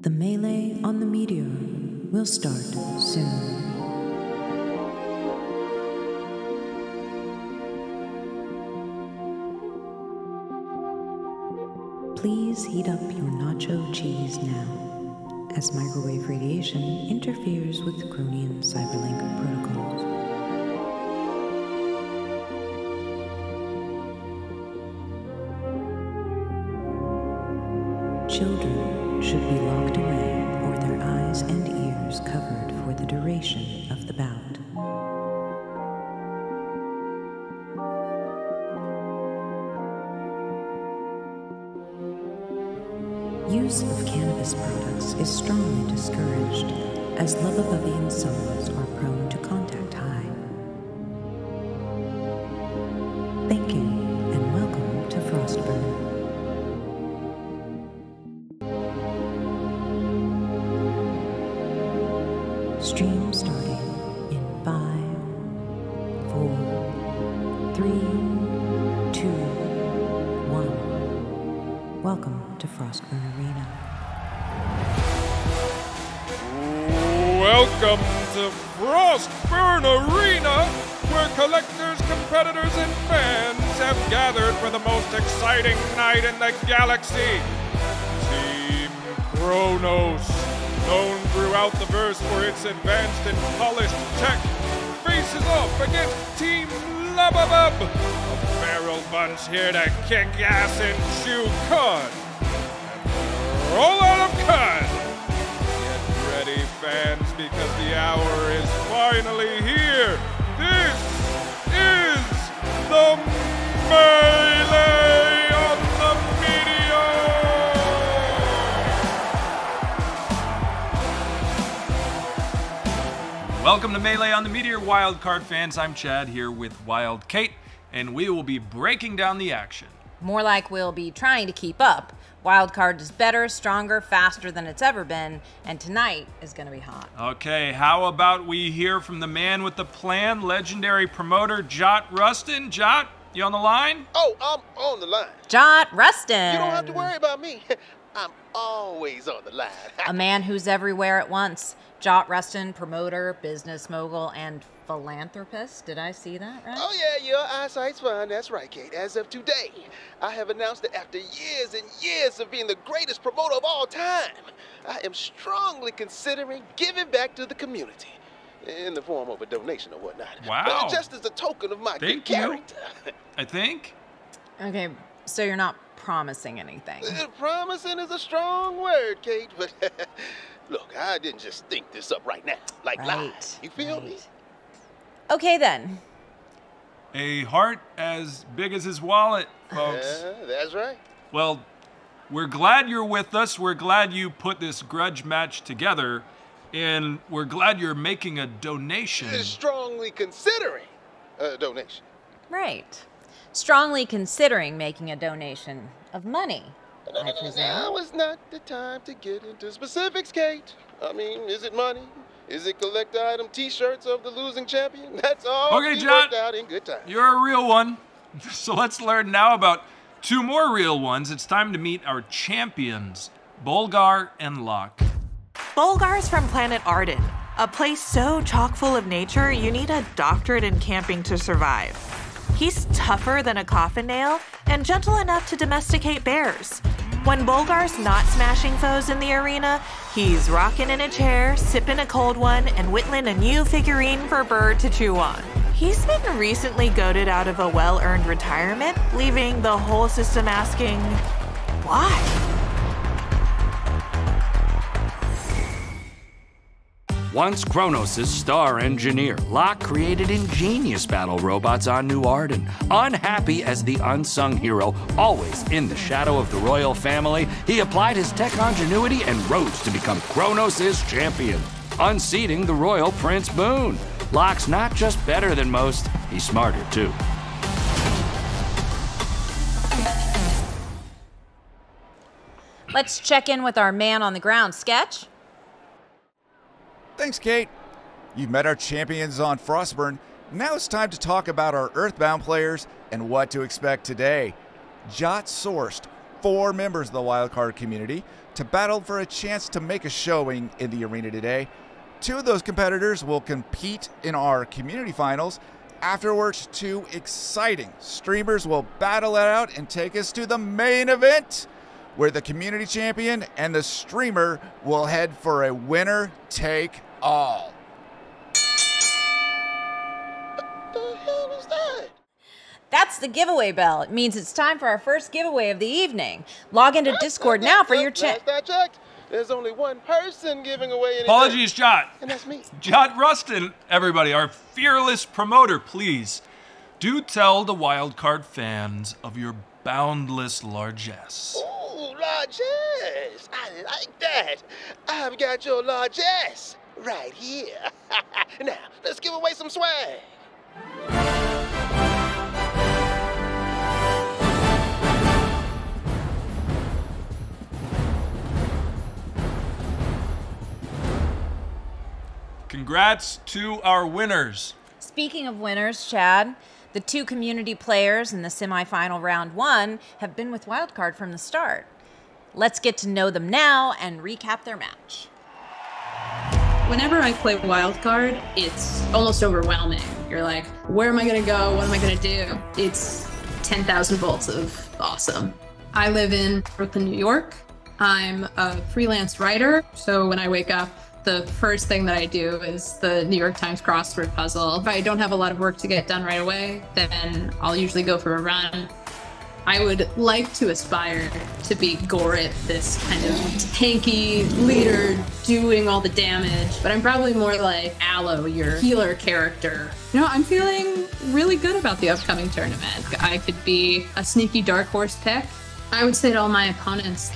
The melee on the Meteor will start soon. Please heat up your nacho cheese now, as microwave radiation interferes with Cronian cyberlink protocols. Children should be locked away or their eyes and ears covered for the duration of the bout. Use of cannabis products is strongly discouraged, as Lubbovian souls are prone to contact high. Thank you, and welcome to Frostburn. Stream starting in 5, 4, 3, 2, 1. Welcome to Frostburn Arena. Welcome to Frostburn Arena, where collectors, competitors, and fans have gathered for the most exciting night in the galaxy. Team Kronos, known throughout the verse for its advanced and polished tech, faces off against Team Lubabub, a barrel bunch here to kick ass and chew cud. Roll out of cud! Get ready, fans, because the hour is finally here. This is the melee on the Meteor! Welcome to Melee on the Meteor, Wildcard fans. I'm Chad here with Wild Kate, and we will be breaking down the action. More like we'll be trying to keep up. Wildcard is better, stronger, faster than it's ever been, and tonight is going to be hot. Okay, how about we hear from the man with the plan, legendary promoter Jot Rustin. Jot, you on the line? Oh, I'm on the line. Jot Rustin. You don't have to worry about me. I'm always on the line. A man who's everywhere at once. Jot Rustin, promoter, business mogul, and philanthropist. Did I see that right? Oh, yeah, your eyesight's fine. That's right, Kate. As of today, I have announced that after years and years of being the greatest promoter of all time, I am strongly considering giving back to the community in the form of a donation or whatnot. Wow. But just as a token of my good character. I think. Okay, so you're not promising anything. Promising is a strong word, Kate, but look, I didn't just think this up right now, like live. You feel me? Okay, then. A heart as big as his wallet, folks. That's right. Well, we're glad you're with us. We're glad you put this grudge match together, and we're glad you're making a donation. Strongly considering a donation. Right. Strongly considering making a donation of money, I presume. Now is not the time to get into specifics, Kate. I mean, is it money? Is it collector item t-shirts of the losing champion? That's all okay, we John, worked out in good time. You're a real one. So let's learn now about two more real ones. It's time to meet our champions, Bolgar and Locke. Bolgar's from planet Arden, a place so chock full of nature you need a doctorate in camping to survive. He's tougher than a coffin nail and gentle enough to domesticate bears. When Bolgar's not smashing foes in the arena, he's rocking in a chair, sipping a cold one, and whittling a new figurine for Bird to chew on. He's been recently goaded out of a well-earned retirement, leaving the whole system asking, why? Once Kronos' star engineer, Locke created ingenious battle robots on New Arden. Unhappy as the unsung hero, always in the shadow of the royal family, he applied his tech ingenuity and rose to become Kronos' champion, unseating the royal Prince Boone. Locke's not just better than most, he's smarter too. Let's check in with our man on the ground, Sketch. Thanks, Kate. You've met our champions on Frostburn. Now it's time to talk about our Earthbound players and what to expect today. Jot sourced 4 members of the Wildcard community to battle for a chance to make a showing in the arena today. 2 of those competitors will compete in our community finals. Afterwards, 2 exciting streamers will battle it out and take us to the main event, where the community champion and the streamer will head for a winner-take-all. The hell is that? That's the giveaway bell. It means it's time for our first giveaway of the evening. Log into Discord now for your chance. Last I checked, there's only one person giving away anything. Apologies, Jot. And that's me. Jot Rustin, everybody, our fearless promoter, please. Do tell the Wildcard fans of your boundless largesse. Ooh, largesse. I like that. I've got your largesse right here. Now, let's give away some swag. Congrats to our winners. Speaking of winners, Chad, the 2 community players in the semifinal round 1 have been with Wildcard from the start. Let's get to know them now and recap their match. Whenever I play Wildcard, it's almost overwhelming. You're like, where am I gonna go? What am I gonna do? It's 10,000 volts of awesome. I live in Brooklyn, New York. I'm a freelance writer, so when I wake up, the first thing that I do is the New York Times crossword puzzle. If I don't have a lot of work to get done right away, then I'll usually go for a run. I would like to aspire to be Gorit, this kind of tanky leader doing all the damage, but I'm probably more like Aloe, your healer character. You know, I'm feeling really good about the upcoming tournament. I could be a sneaky dark horse pick. I would say to all my opponents,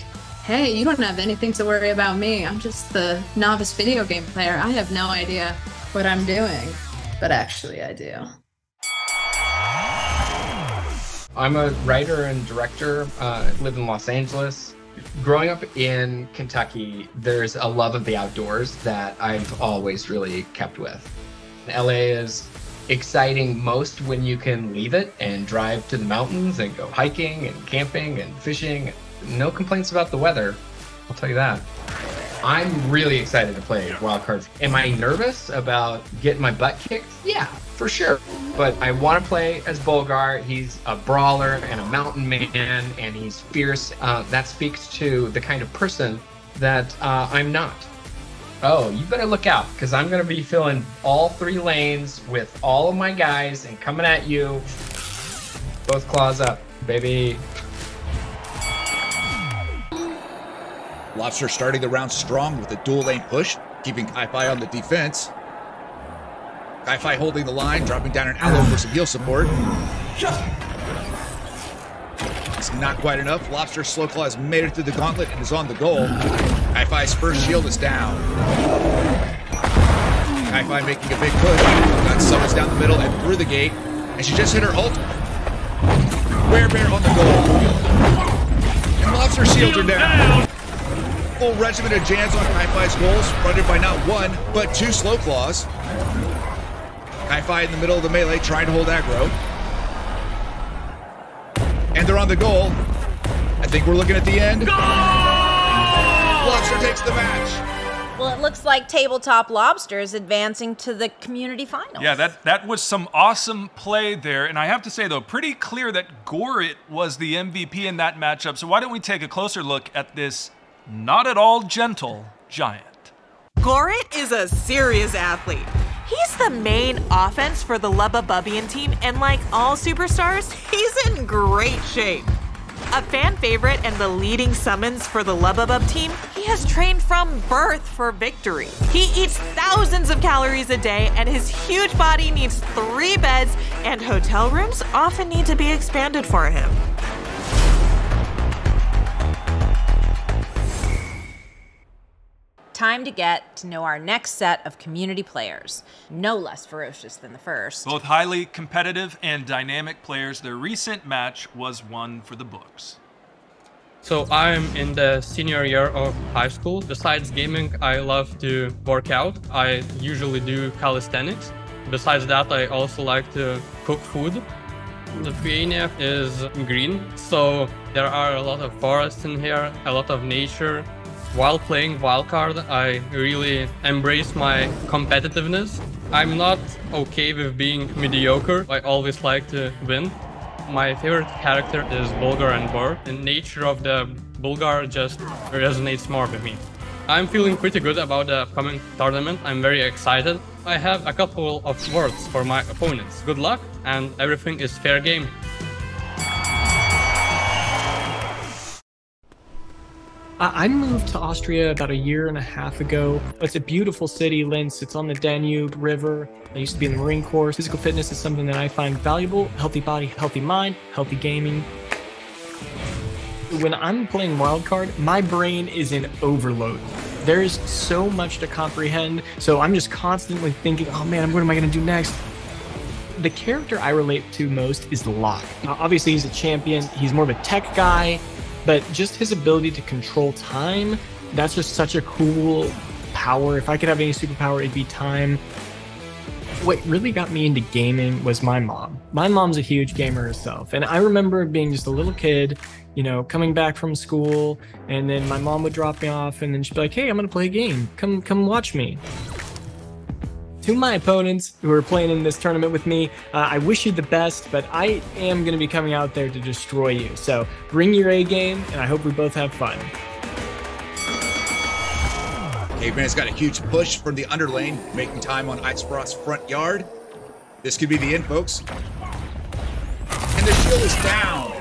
hey, you don't have anything to worry about me. I'm just the novice video game player. I have no idea what I'm doing, but actually I do. I'm a writer and director, live in Los Angeles. Growing up in Kentucky, there's a love of the outdoors that I've always really kept with. LA is exciting most when you can leave it and drive to the mountains and go hiking and camping and fishing. No complaints about the weather, I'll tell you that. I'm really excited to play Wildcard. Am I nervous about getting my butt kicked? Yeah, for sure. But I want to play as Bolgar. He's a brawler and a mountain man, and he's fierce. That speaks to the kind of person that I'm not. Oh, you better look out, because I'm going to be filling all 3 lanes with all of my guys and coming at you. Both claws up, baby. Lobster starting the round strong with a dual lane push, keeping Kai-Fi on the defense. Kai-Fi holding the line, dropping down an Aloe for some heal support. It's not quite enough. Lobster Slow Claw has made it through the gauntlet and is on the goal. Kai-Fi's first shield is down. Kai-Fi making a big push. Got summons down the middle and through the gate. And she just hit her ult. Bear on the goal. And Lobster shields her down. Full regiment of jams on Kai-Fi's goals, fronted by not 1, but 2 Slow Claws. Kai-Fi in the middle of the melee, trying to hold aggro. And they're on the goal. I think we're looking at the end. Goal! Lobster takes the match. Well, it looks like Tabletop Lobster is advancing to the community finals. Yeah, that was some awesome play there. And I have to say, though, pretty clear that Gorit was the MVP in that matchup. So why don't we take a closer look at this not at all gentle giant. Gorit is a serious athlete. He's the main offense for the Lubba-Bubbian team, and like all superstars, he's in great shape. A fan favorite and the leading summons for the Lubba-Bub team, he has trained from birth for victory. He eats thousands of calories a day, and his huge body needs 3 beds, and hotel rooms often need to be expanded for him. Time to get to know our next set of community players, no less ferocious than the first. Both highly competitive and dynamic players, their recent match was one for the books. So I'm in the senior year of high school. Besides gaming, I love to work out. I usually do calisthenics. Besides that, I also like to cook food. Lithuania is green, so there are a lot of forests in here, a lot of nature. While playing Wildcard, I really embrace my competitiveness. I'm not okay with being mediocre. I always like to win. My favorite character is Bolgar and Bor. The nature of the Bolgar just resonates more with me. I'm feeling pretty good about the upcoming tournament. I'm very excited. I have a couple of words for my opponents. Good luck, and everything is fair game. I moved to Austria about 1.5 years ago. It's a beautiful city, Linz. It's on the Danube River. I used to be in the Marine Corps. Physical fitness is something that I find valuable. Healthy body, healthy mind, healthy gaming. When I'm playing Wildcard, my brain is in overload. There's so much to comprehend, so I'm just constantly thinking, oh man, what am I going to do next? The character I relate to most is Locke. Obviously, he's a champion. He's more of a tech guy. But just his ability to control time, that's just such a cool power. If I could have any superpower, it'd be time. What really got me into gaming was my mom. My mom's a huge gamer herself. And I remember being just a little kid, you know, coming back from school, and then my mom would drop me off, and then she'd be like, hey, I'm gonna play a game. Come watch me. To my opponents who are playing in this tournament with me, I wish you the best, but I am going to be coming out there to destroy you. So bring your A game, and I hope we both have fun. Caveman's got a huge push from the underlane, making time on Icefrost's front yard. This could be the end, folks. And the shield is down.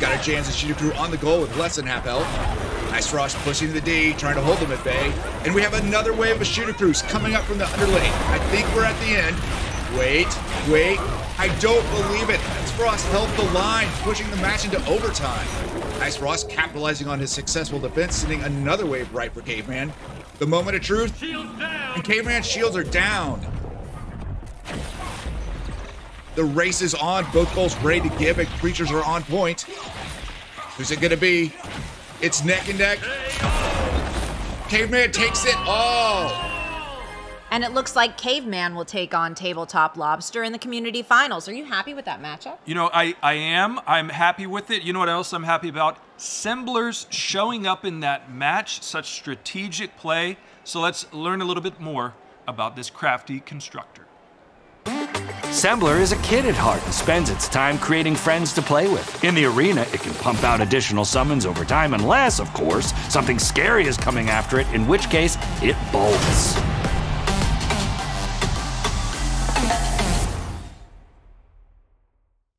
Got a chance to shoot through on the goal with less than half health. Icefrost pushing the D, trying to hold them at bay. And we have another wave of shooter crews coming up from the underlane. I think we're at the end. Wait. I don't believe it. Icefrost held the line, pushing the match into overtime. Icefrost capitalizing on his successful defense, sending another wave right for Caveman. The moment of truth, and Caveman's shields are down. The race is on, both goals ready to give, and creatures are on point. Who's it gonna be? It's neck and neck. Caveman takes it. Oh! And it looks like Caveman will take on Tabletop Lobster in the community finals. Are you happy with that matchup? You know, I am. I'm happy with it. You know what else I'm happy about? Semblers showing up in that match, such strategic play. So let's learn a little bit more about this crafty constructor. Sembler is a kid at heart and spends its time creating friends to play with. In the arena, it can pump out additional summons over time unless, of course, something scary is coming after it, in which case, it bolts.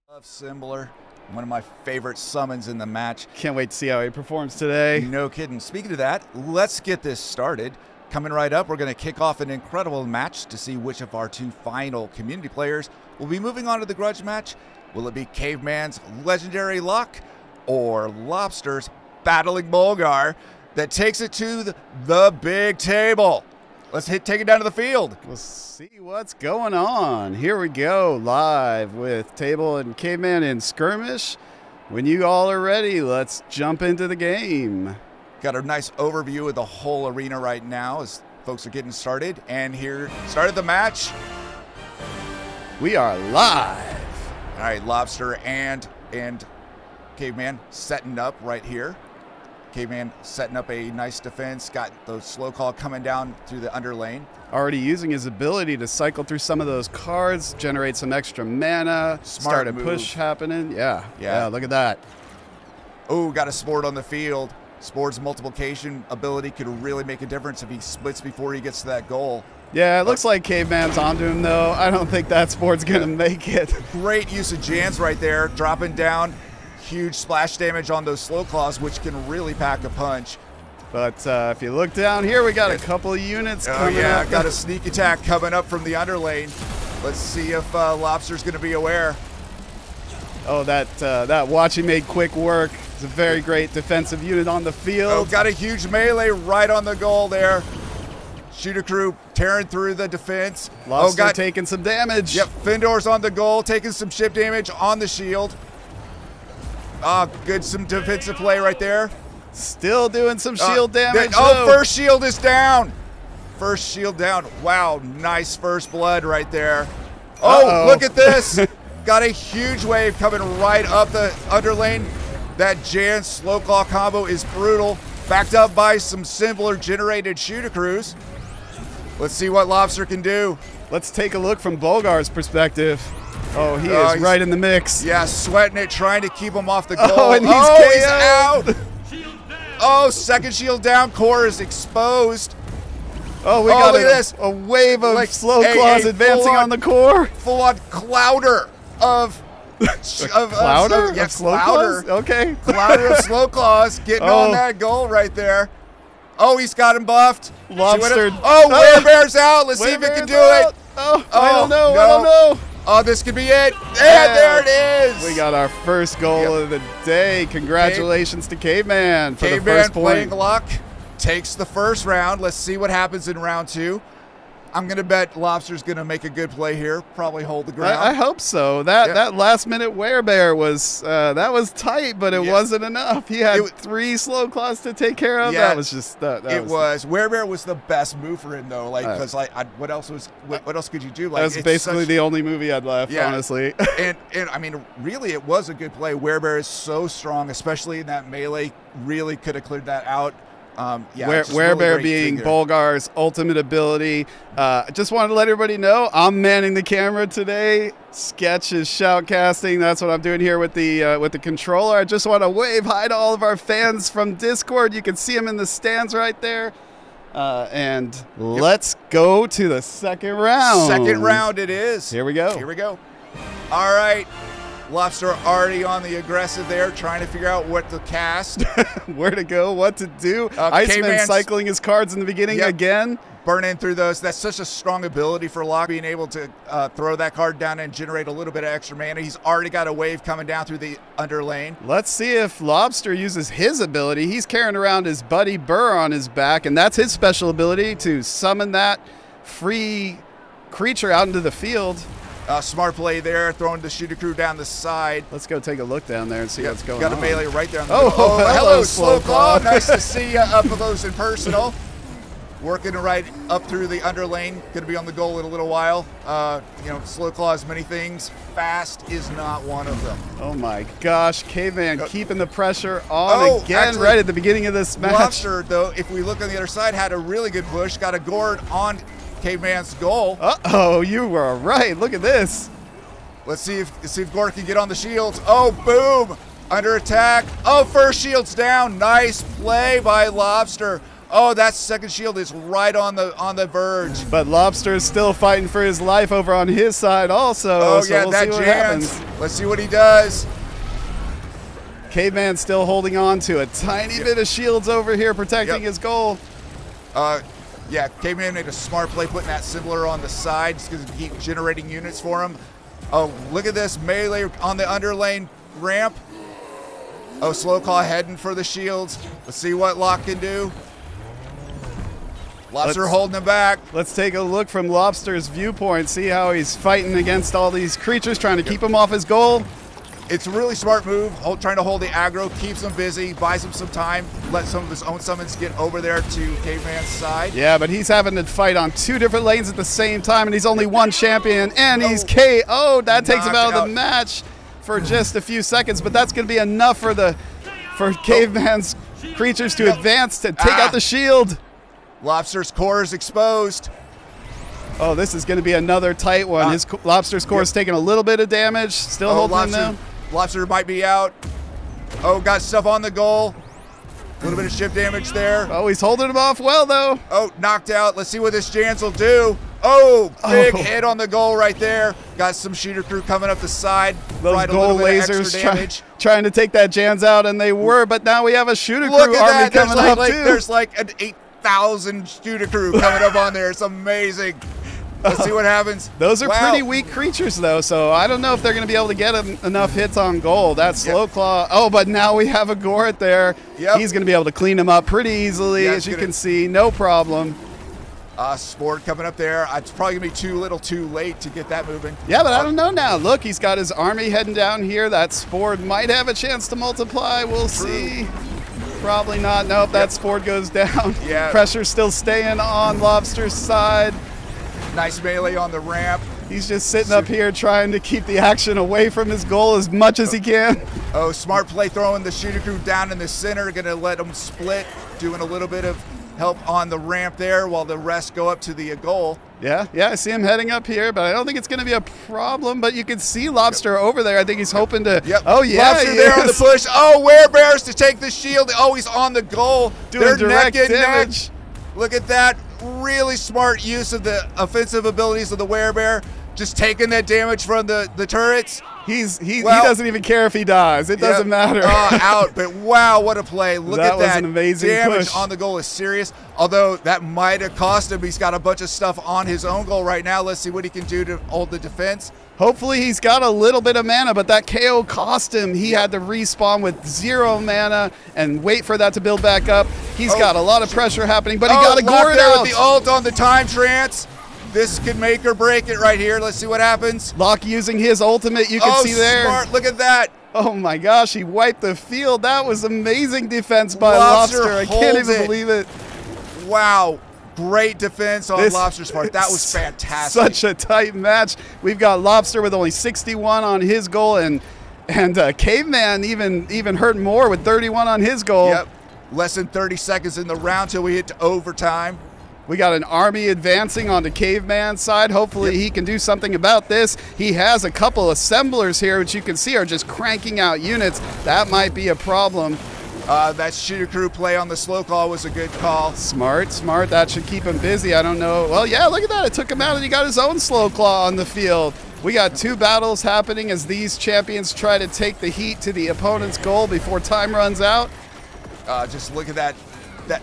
Love Sembler, one of my favorite summons in the match. Can't wait to see how he performs today. No kidding. Speaking of that, let's get this started. Coming right up, we're going to kick off an incredible match to see which of our two final community players will be moving on to the Grudge Match. Will it be Caveman's legendary Locke or Lobster's battling Bolgar that takes it to the big table? Let's take it down to the field. We'll see what's going on. Here we go, live with Table and Caveman in skirmish. When you all are ready, let's jump into the game. Got a nice overview of the whole arena right now as folks are getting started. And here started the match. We are live. All right, Lobster and Caveman setting up right here. Caveman setting up a nice defense. Got the slow call coming down through the underlane. Already using his ability to cycle through some of those cards, generate some extra mana, start a push happening. Yeah, look at that. Oh, got a Sport on the field. Sport's multiplication ability could really make a difference if he splits before he gets to that goal. Yeah, it looks like Caveman's onto him, though. I don't think that Sport's going to make it. Great use of jams right there, dropping down. Huge splash damage on those slow claws, which can really pack a punch. But if you look down here, we got a couple of units coming up. Got a sneak attack coming up from the underlane. Let's see if Lobster's going to be aware. Oh, that watch he made quick work. It's a very great defensive unit on the field. Oh, got a huge melee right on the goal there. Shooter crew tearing through the defense. Lobster taking some damage. Yep, Findor's on the goal, taking some ship damage on the shield. Good, some defensive play right there. Still doing some shield damage. First shield is down. First shield down. Wow, nice first blood right there. Oh, look at this. got a huge wave coming right up the underlane. That Jan slow claw combo is brutal. Backed up by some similar generated shooter crews. Let's see what Lobster can do. Let's take a look from Bolgar's perspective. Oh, he is right in the mix. Yeah, sweating it, trying to keep him off the goal. Oh, and he's out. Oh, second shield down. Core is exposed. Oh, we got a wave of slow claws advancing on the core. Full-on clouder of... Clouder? Yeah, of slow claws? Okay. Clouder of slow claws getting on that goal right there. Oh, he's got him buffed. Lobster. Oh, Werebear's out. Let's see if he can do it. Oh, I don't know. I don't know. Oh, this could be it. And there it is. We got our first goal of the day. Congratulations to Caveman for the first point. Playing Locke takes the first round. Let's see what happens in round 2. I'm going to bet Lobster's going to make a good play here. Probably hold the ground. I hope so. That last minute Werebear was that was tight, but it wasn't enough. He had 3 slow claws to take care of. Yeah, that was just Werebear was the best move for him though. Like because what else could you do? Like that's basically the only move he had left, honestly. and I mean, really, it was a good play. Werebear is so strong, especially in that melee. Really could have cleared that out. Werebear really being Bolgar's ultimate ability. Just wanted to let everybody know I'm manning the camera today. Sketch is shoutcasting. That's what I'm doing here with the controller. I just want to wave hi to all of our fans from Discord. You can see them in the stands right there. And let's go to the second round. Second round it is. Here we go. Here we go. All right. Lobster already on the aggressive there, trying to figure out what to cast. Where to go, what to do. Iceman cycling his cards in the beginning again. Burning through those. That's such a strong ability for Locke, being able to throw that card down and generate a little bit of extra mana. He's already got a wave coming down through the underlane. Let's see if Lobster uses his ability. He's carrying around his buddy Burr on his back, and that's his special ability to summon that free creature out into the field. Smart play there, throwing the shooter crew down the side. Let's go take a look down there and see what's going on. Got a melee right there on the hello, Slow Claw. Nice to see you up close and personal. Working right up through the underlane. Going to be on the goal in a little while. Slow Claw is many things. Fast is not one of them. Oh my gosh, Caveman keeping the pressure on again actually, right at the beginning of this match. Lobster, though, if we look on the other side, had a really good push. Got a gourd on Caveman's goal. Uh-oh, you were right. Look at this. Let's see if Gord can get on the shields. Oh, boom. Under attack. Oh, first shield's down. Nice play by Lobster. Oh, that second shield is right on the verge. But Lobster is still fighting for his life over on his side also. Oh, so yeah, we'll that see what jams. happens. Let's see what he does. Caveman still holding on to a tiny bit of shields over here, protecting his goal. Yeah, Caveman made a smart play putting that Symboler on the side just because keep generating units for him. Oh, look at this melee on the underlane ramp. Oh, Slow Claw heading for the shields. Let's see what Locke can do. Lobster holding him back. Let's take a look from Lobster's viewpoint, see how he's fighting against all these creatures, trying to keep him off his goal. It's a really smart move, trying to hold the aggro, keeps him busy, buys him some time, let some of his own summons get over there to Caveman's side. Yeah, but he's having to fight on 2 different lanes at the same time, and he's only one champion, and he's KO'd. That takes him out of the match for just a few seconds, but that's going to be enough for Caveman's creatures to advance to take out the shield. Lobster's core is exposed. Oh, this is going to be another tight one. Lobster's core is taking a little bit of damage, still holding him down. Lobster might be out. Oh, got stuff on the goal. A little bit of shift damage there. Oh, he's holding him off well, though. Oh, knocked out. Let's see what this Jans will do. Oh, big hit on the goal right there. Got some shooter crew coming up the side. Those goal lasers trying to take that Jans out, and they were, but now we have a shooter crew army coming up, too. There's like an 8,000 shooter crew coming up on there. It's amazing. Let's see what happens. Those are pretty weak creatures, though, so I don't know if they're going to be able to get enough hits on goal. That's Slow Claw. Oh, but now we have a Gort there. He's going to be able to clean him up pretty easily, as you can see. No problem. Sport coming up there. It's probably going to be too late to get that moving. Yeah, but I don't know now. Look, he's got his army heading down here. That Sport might have a chance to multiply. We'll see. Probably not. Nope, that Sport goes down. Yeah. Pressure's still staying on Lobster's side. Nice melee on the ramp. He's just sitting up here trying to keep the action away from his goal as much as he can. Oh, smart play throwing the shooter crew down in the center. Going to let them split, doing a little bit of help on the ramp there while the rest go up to the goal. Yeah, I see him heading up here, but I don't think it's going to be a problem. But you can see Lobster over there. I think he's hoping to. Yep. Oh, yeah. Lobster there on the push. Oh, Werebears to take the shield. Oh, he's on the goal. Doing direct damage. Look at that. Really smart use of the offensive abilities of the Werebear. Just taking that damage from the turrets. He doesn't even care if he dies. It doesn't matter. Out. But wow, what a play. Look at that. That was an amazing damage push. On the goal is serious. Although that might have cost him. He's got a bunch of stuff on his own goal right now. Let's see what he can do to hold the defense. Hopefully he's got a little bit of mana, but that KO cost him. He had to respawn with 0 mana and wait for that to build back up. He's got a lot of pressure happening, but he got to gore it out. With the ult on the time trance. This could make or break it right here. Let's see what happens. Locke using his ultimate, you can see there. Smart. Look at that. Oh my gosh, he wiped the field. That was amazing defense by Lobster. I can't even believe it. Wow. Great defense on Lobster's part. That was fantastic. Such a tight match. We've got Lobster with only 61 on his goal, and Caveman even hurt more with 31 on his goal. Yep. Less than 30 seconds in the round till we hit to overtime. We got an army advancing on the Caveman's side. Hopefully he can do something about this. He has a couple assemblers here, which you can see are just cranking out units. That might be a problem. That shooter crew play on the slow call was a good call. Smart. That should keep him busy. I don't know. Well, yeah, look at that. It took him out and he got his own slow claw on the field. We got 2 battles happening as these champions try to take the heat to the opponent's goal before time runs out. Just look at that.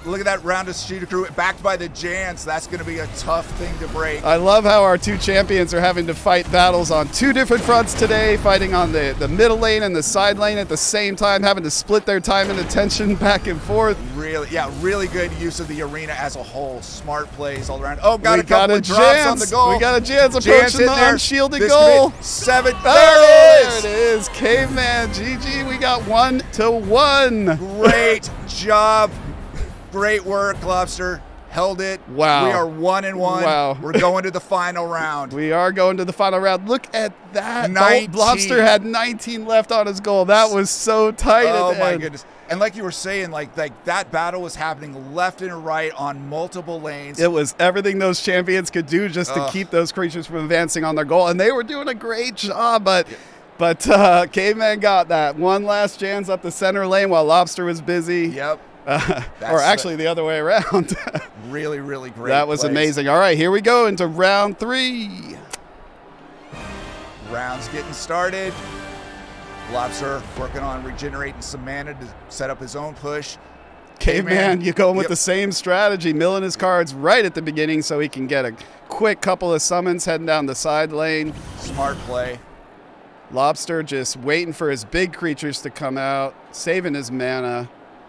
Look at that round of shooter crew backed by the Jans. That's going to be a tough thing to break. I love how our 2 champions are having to fight battles on 2 different fronts today, fighting on the middle lane and the side lane at the same time, having to split their time and attention back and forth. Really good use of the arena as a whole. Smart plays all around. Oh, got a couple of drops on the goal. We got a Jans approaching the unshielded goal. 7. There it is. Caveman, GG. We got 1-1. Great job. Great work, Lobster. Held it. Wow. We are 1-1. Wow. We're going to the final round. We are going to the final round. Look at that. Lobster had 19 left on his goal. That was so tight. Oh, my goodness. And like you were saying, like that battle was happening left and right on multiple lanes. It was everything those champions could do just to keep those creatures from advancing on their goal. And they were doing a great job, but Caveman got that. One last Jans up the center lane while Lobster was busy. Yep. Or actually the other way around. Really great. That was amazing. All right, here we go into round 3. Round's getting started. Lobster working on regenerating some mana to set up his own push. Caveman, you going with the same strategy, milling his cards right at the beginning so he can get a quick couple of summons heading down the side lane. Smart play. Lobster just waiting for his big creatures to come out, saving his mana.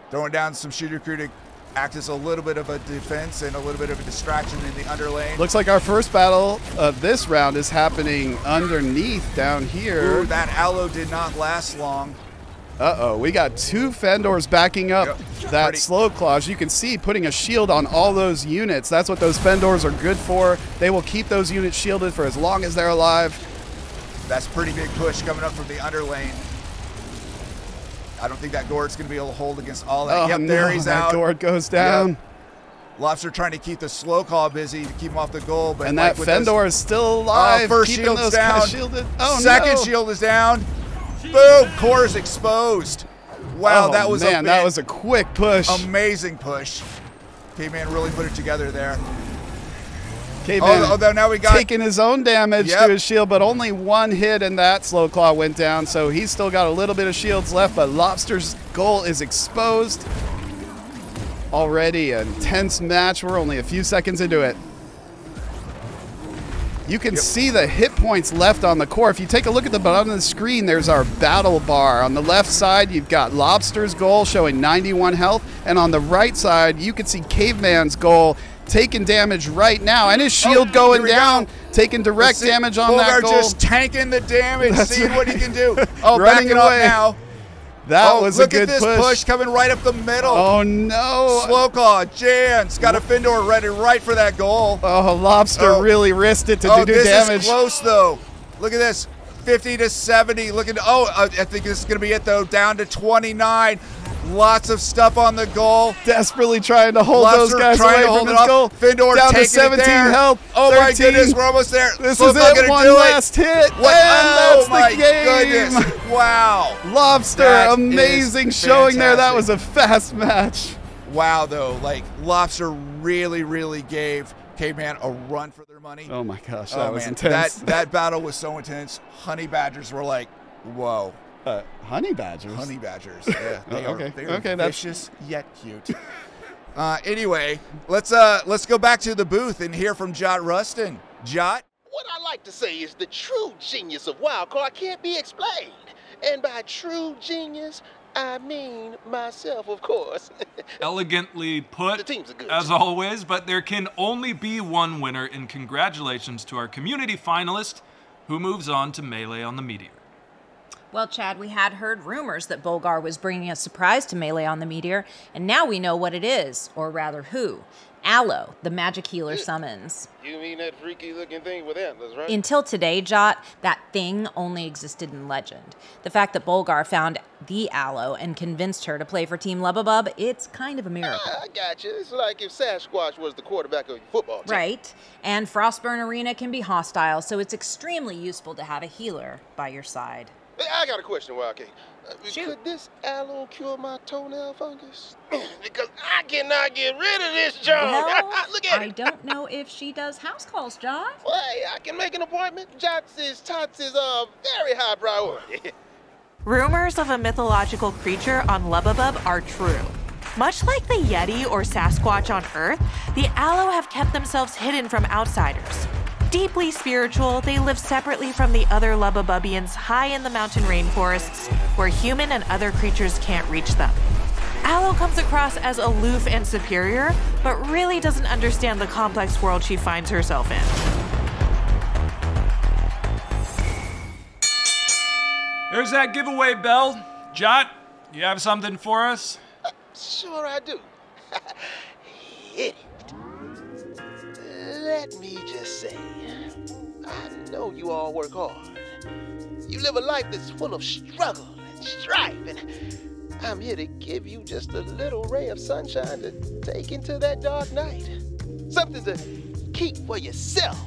Throwing down some shooter crew to act as a little bit of a defense and a little bit of a distraction in the underlane. Looks like our first battle of this round is happening underneath down here. Ooh, that aloe did not last long. Uh-oh, we got 2 Fendors backing up that slow claw. You can see putting a shield on all those units. That's what those Fendors are good for. They will keep those units shielded for as long as they're alive. That's a pretty big push coming up from the underlane. I don't think that Gourd's going to be able to hold against all that. Oh, there he's out. That Gourd goes down. Yep. Lobster trying to keep the slow call busy to keep him off the goal. But and that Fendor is still alive. First keeping shield's those down. Shielded. Oh, Second shield is down. Boom. Core is exposed. Wow, that was that was a quick push. Amazing push. Caveman really put it together there. Caveman now we got taking his own damage to his shield, but only 1 hit and that slow claw went down, so he's still got a little bit of shields left, but Lobster's goal is exposed. Already an intense match. We're only a few seconds into it. You can see the hit points left on the core. If you take a look at the bottom of the screen, there's our battle bar. On the left side, you've got Lobster's goal showing 91 health, and on the right side, you can see Caveman's goal taking damage right now, and his shield going down, taking direct damage on that goal. Just tanking the damage, seeing what he can do. Running backing away. Up now. That was a good push. Look at this push coming right up the middle. Oh, no. Slowclaw, Jan's got a Findor ready right for that goal. Oh, Lobster really risked it to do this damage. Is close, though. Look at this. 50 to 70. Looking. I think this is going to be it, though. Down to 29. Lots of stuff on the goal. Desperately trying to hold those guys away from this goal. Findor down to 17 health. Oh, 13. My goodness. We're almost there. This is it. One last hit. And that's the game. Goodness. Wow. Lobster, amazing showing there. That was a fast match. Wow, though. Like, Lobster really gave Caveman a run for their money. Oh, my gosh. That was intense. That battle was so intense. Honey Badgers were like, whoa. Honey badgers. Honey badgers. Yeah, they are vicious yet cute. Anyway, let's go back to the booth and hear from Jot Rustin. Jot. What I like to say is the true genius of Wildcard can't be explained, and by true genius, I mean myself, of course. Elegantly put, the teams are good, as always, but there can only be one winner, and congratulations to our community finalist, who moves on to Melee on the Meteor. Well, Chad, we had heard rumors that Bolgar was bringing a surprise to Melee on the Meteor, and now we know what it is, or rather who. Aloe, the magic healer summons. You mean that freaky-looking thing with antlers, right? Until today, Jot, that thing only existed in legend. The fact that Bolgar found the Aloe and convinced her to play for Team Lubbabub, it's kind of a miracle. I got you. It's like if Sasquatch was the quarterback of your football team. Right. And Frostburn Arena can be hostile, so it's extremely useful to have a healer by your side. I got a question, Wildcat. Shoot. Could this aloe cure my toenail fungus? Because I cannot get rid of this junk. Well, Look at it. I don't know if she does house calls, Jot. Well, hey, I can make an appointment. Tots' very high priority. Rumors of a mythological creature on Lubbabub are true. Much like the Yeti or Sasquatch on Earth, the aloe have kept themselves hidden from outsiders. Deeply spiritual, they live separately from the other Lubbabubians high in the mountain rainforests where human and other creatures can't reach them. Aloe comes across as aloof and superior, but really doesn't understand the complex world she finds herself in. There's that giveaway bell. Jot, you have something for us? Sure I do. Hit it. Let me just say, I know you all work hard. You live a life that's full of struggle and strife, and I'm here to give you just a little ray of sunshine to take into that dark night. Something to keep for yourself,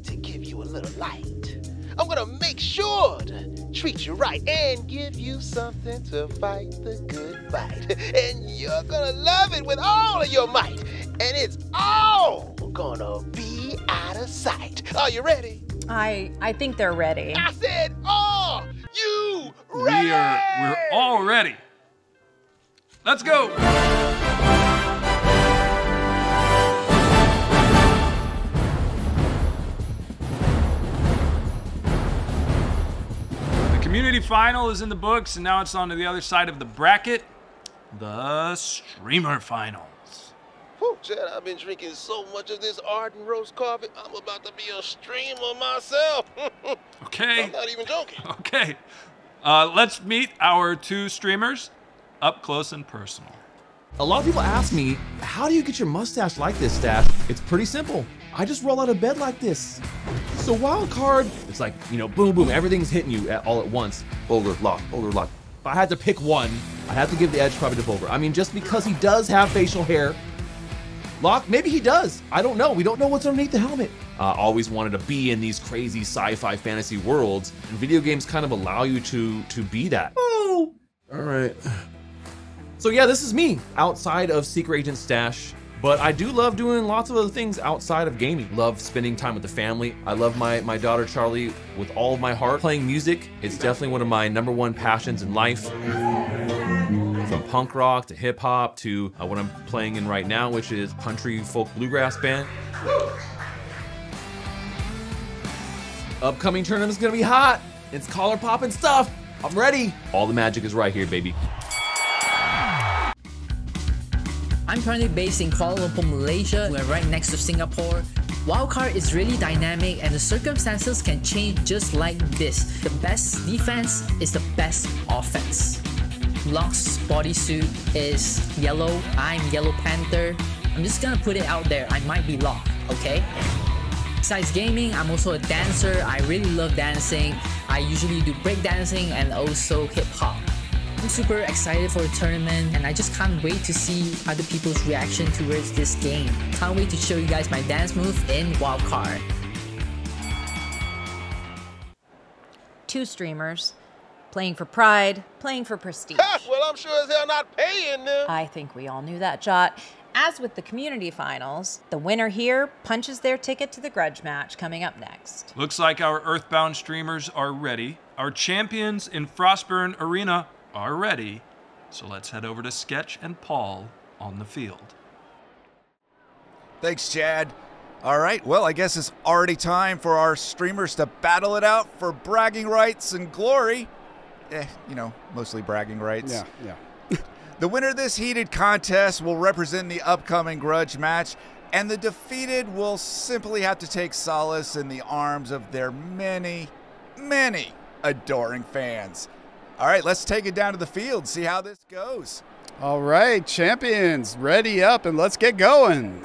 to give you a little light. I'm gonna make sure to treat you right and give you something to fight the good fight. And you're gonna love it with all of your might. And it's all gonna be out of sight. Are you ready? I think they're ready. I said, are you ready? We're all ready. Let's go. The community final is in the books, and now it's on to the other side of the bracket, the streamer final. Whew, Chad, I've been drinking so much of this Arden roast coffee, I'm about to be a streamer myself. Okay. I'm not even joking. Okay. Let's meet our two streamers up close and personal. A lot of people ask me, how do you get your mustache like this, Stash? It's pretty simple. I just roll out of bed like this. So Wildcard, it's like, you know, boom, boom, everything's hitting you all at once. Bolgar, Locke, Bolgar, Locke. If I had to pick one, I have to give the edge probably to Bolgar. I mean, just because he does have facial hair. Locke, maybe he does. I don't know. We don't know what's underneath the helmet. Always wanted to be in these crazy sci-fi fantasy worlds, and video games kind of allow you to be that. Oh, all right. So yeah, this is me outside of Secret Agent Stash, but I do love doing lots of other things outside of gaming. Love spending time with the family. I love my daughter Charlie with all of my heart. Playing music, it's definitely one of my #1 passions in life. From punk rock to hip hop to what I'm playing in right now, which is country folk bluegrass band. Upcoming tournament's gonna be hot. It's collar popping stuff. I'm ready. All the magic is right here, baby. I'm currently based in Kuala Lumpur, Malaysia. We're right next to Singapore. Wildcard is really dynamic and the circumstances can change just like this. The best defense is the best offense. Locke's bodysuit is yellow. I'm Yellow Panther. I'm just gonna put it out there. I might be Locke, okay? Besides gaming, I'm also a dancer. I really love dancing. I usually do breakdancing and also hip-hop. I'm super excited for the tournament and I just can't wait to see other people's reaction towards this game. Can't wait to show you guys my dance move in Wildcard. 2 streamers, playing for pride, playing for prestige. Well, I'm sure as hell not paying them. I think we all knew that, Jot. As with the community finals, the winner here punches their ticket to the Grudge Match coming up next. Looks like our Earthbound streamers are ready. Our champions in Frostburn Arena are ready. So let's head over to Sketch and Paul on the field. Thanks, Chad. All right, well, I guess it's already time for our streamers to battle it out for bragging rights and glory. You know, mostly bragging rights. Yeah. The winner of this heated contest will represent the upcoming Grudge Match, and the defeated will simply have to take solace in the arms of their many, many adoring fans. All right, let's take it down to the field, see how this goes. All right, champions, ready up, and let's get going.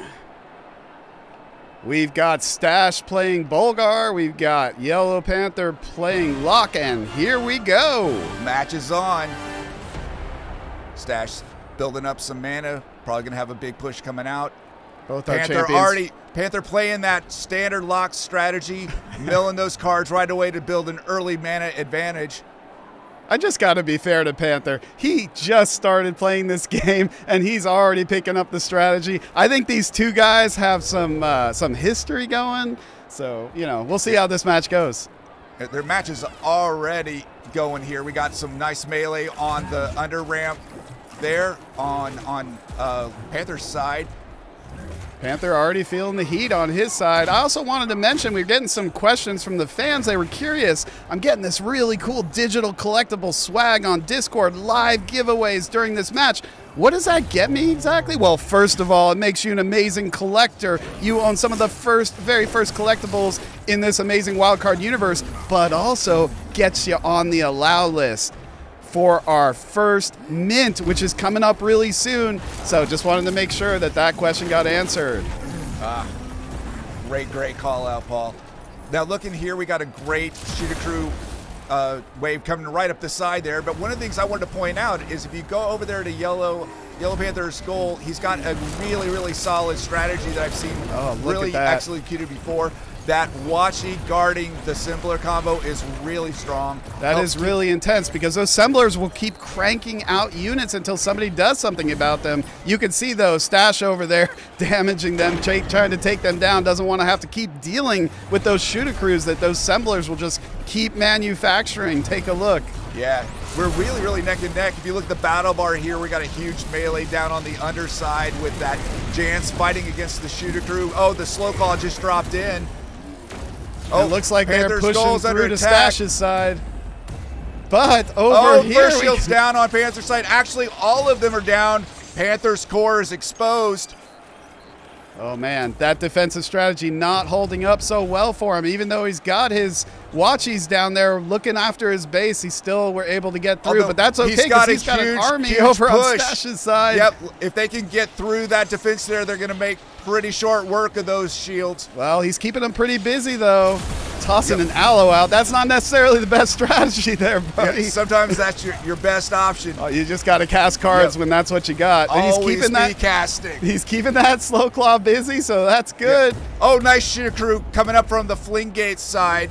We've got Stash playing Bolgar. We've got Yellow Panther playing Locke, and here we go. Match is on. Stash building up some mana. Probably going to have a big push coming out. Both our champions. Panther playing that standard Locke strategy, milling those cards right away to build an early mana advantage. I just got to be fair to Panther. He just started playing this game, and he's already picking up the strategy. I think these two guys have some history going. So, you know, we'll see how this match goes. Their match is already going here. We got some nice melee on the under ramp there on Panther's side. Panther already feeling the heat on his side. I also wanted to mention we're getting some questions from the fans. They were curious. I'm getting this really cool digital collectible swag on Discord, live giveaways during this match. What does that get me exactly? Well, first of all, it makes you an amazing collector. You own some of the very first collectibles in this amazing Wildcard universe, but also gets you on the allow list for our first mint, which is coming up really soon. So just wanted to make sure that that question got answered. Great call out, Paul. Now looking here, we got a great Shooter Crew wave coming right up the side there. But one of the things I wanted to point out is if you go over there to Yellow Panther's goal, he's got a really solid strategy that I've seen really executed before. That Wachi guarding the Sembler combo is really strong. That is really intense because those Semblers will keep cranking out units until somebody does something about them. You can see though, Stash over there damaging them, trying to take them down, doesn't want to have to keep dealing with those Shooter Crews that those Semblers will just keep manufacturing. Take a look. Yeah, we're really neck and neck. If you look at the battle bar here, we got a huge melee down on the underside with that Jance fighting against the Shooter Crew. Oh, the slow call just dropped in. Oh, it looks like they're pushing through to Stash's side. But over here, first shield's down on Panther's side. Actually, all of them are down. Panther's core is exposed. Oh man, that defensive strategy not holding up so well for him. Even though he's got his Wachis down there looking after his base, he still were able to get through. But that's okay because he's got an army over on Stash's side. Yep, if they can get through that defense there, they're going to make pretty short work of those shields. Well, he's keeping them pretty busy though. Tossing an aloe out, that's not necessarily the best strategy there, buddy. Yeah, sometimes that's your best option. Oh, you just got to cast cards when that's what you got. And Always casting. He's keeping that Slow Claw busy, so that's good. Yeah. Oh, nice Shooter Crew coming up from the Fling Gate side.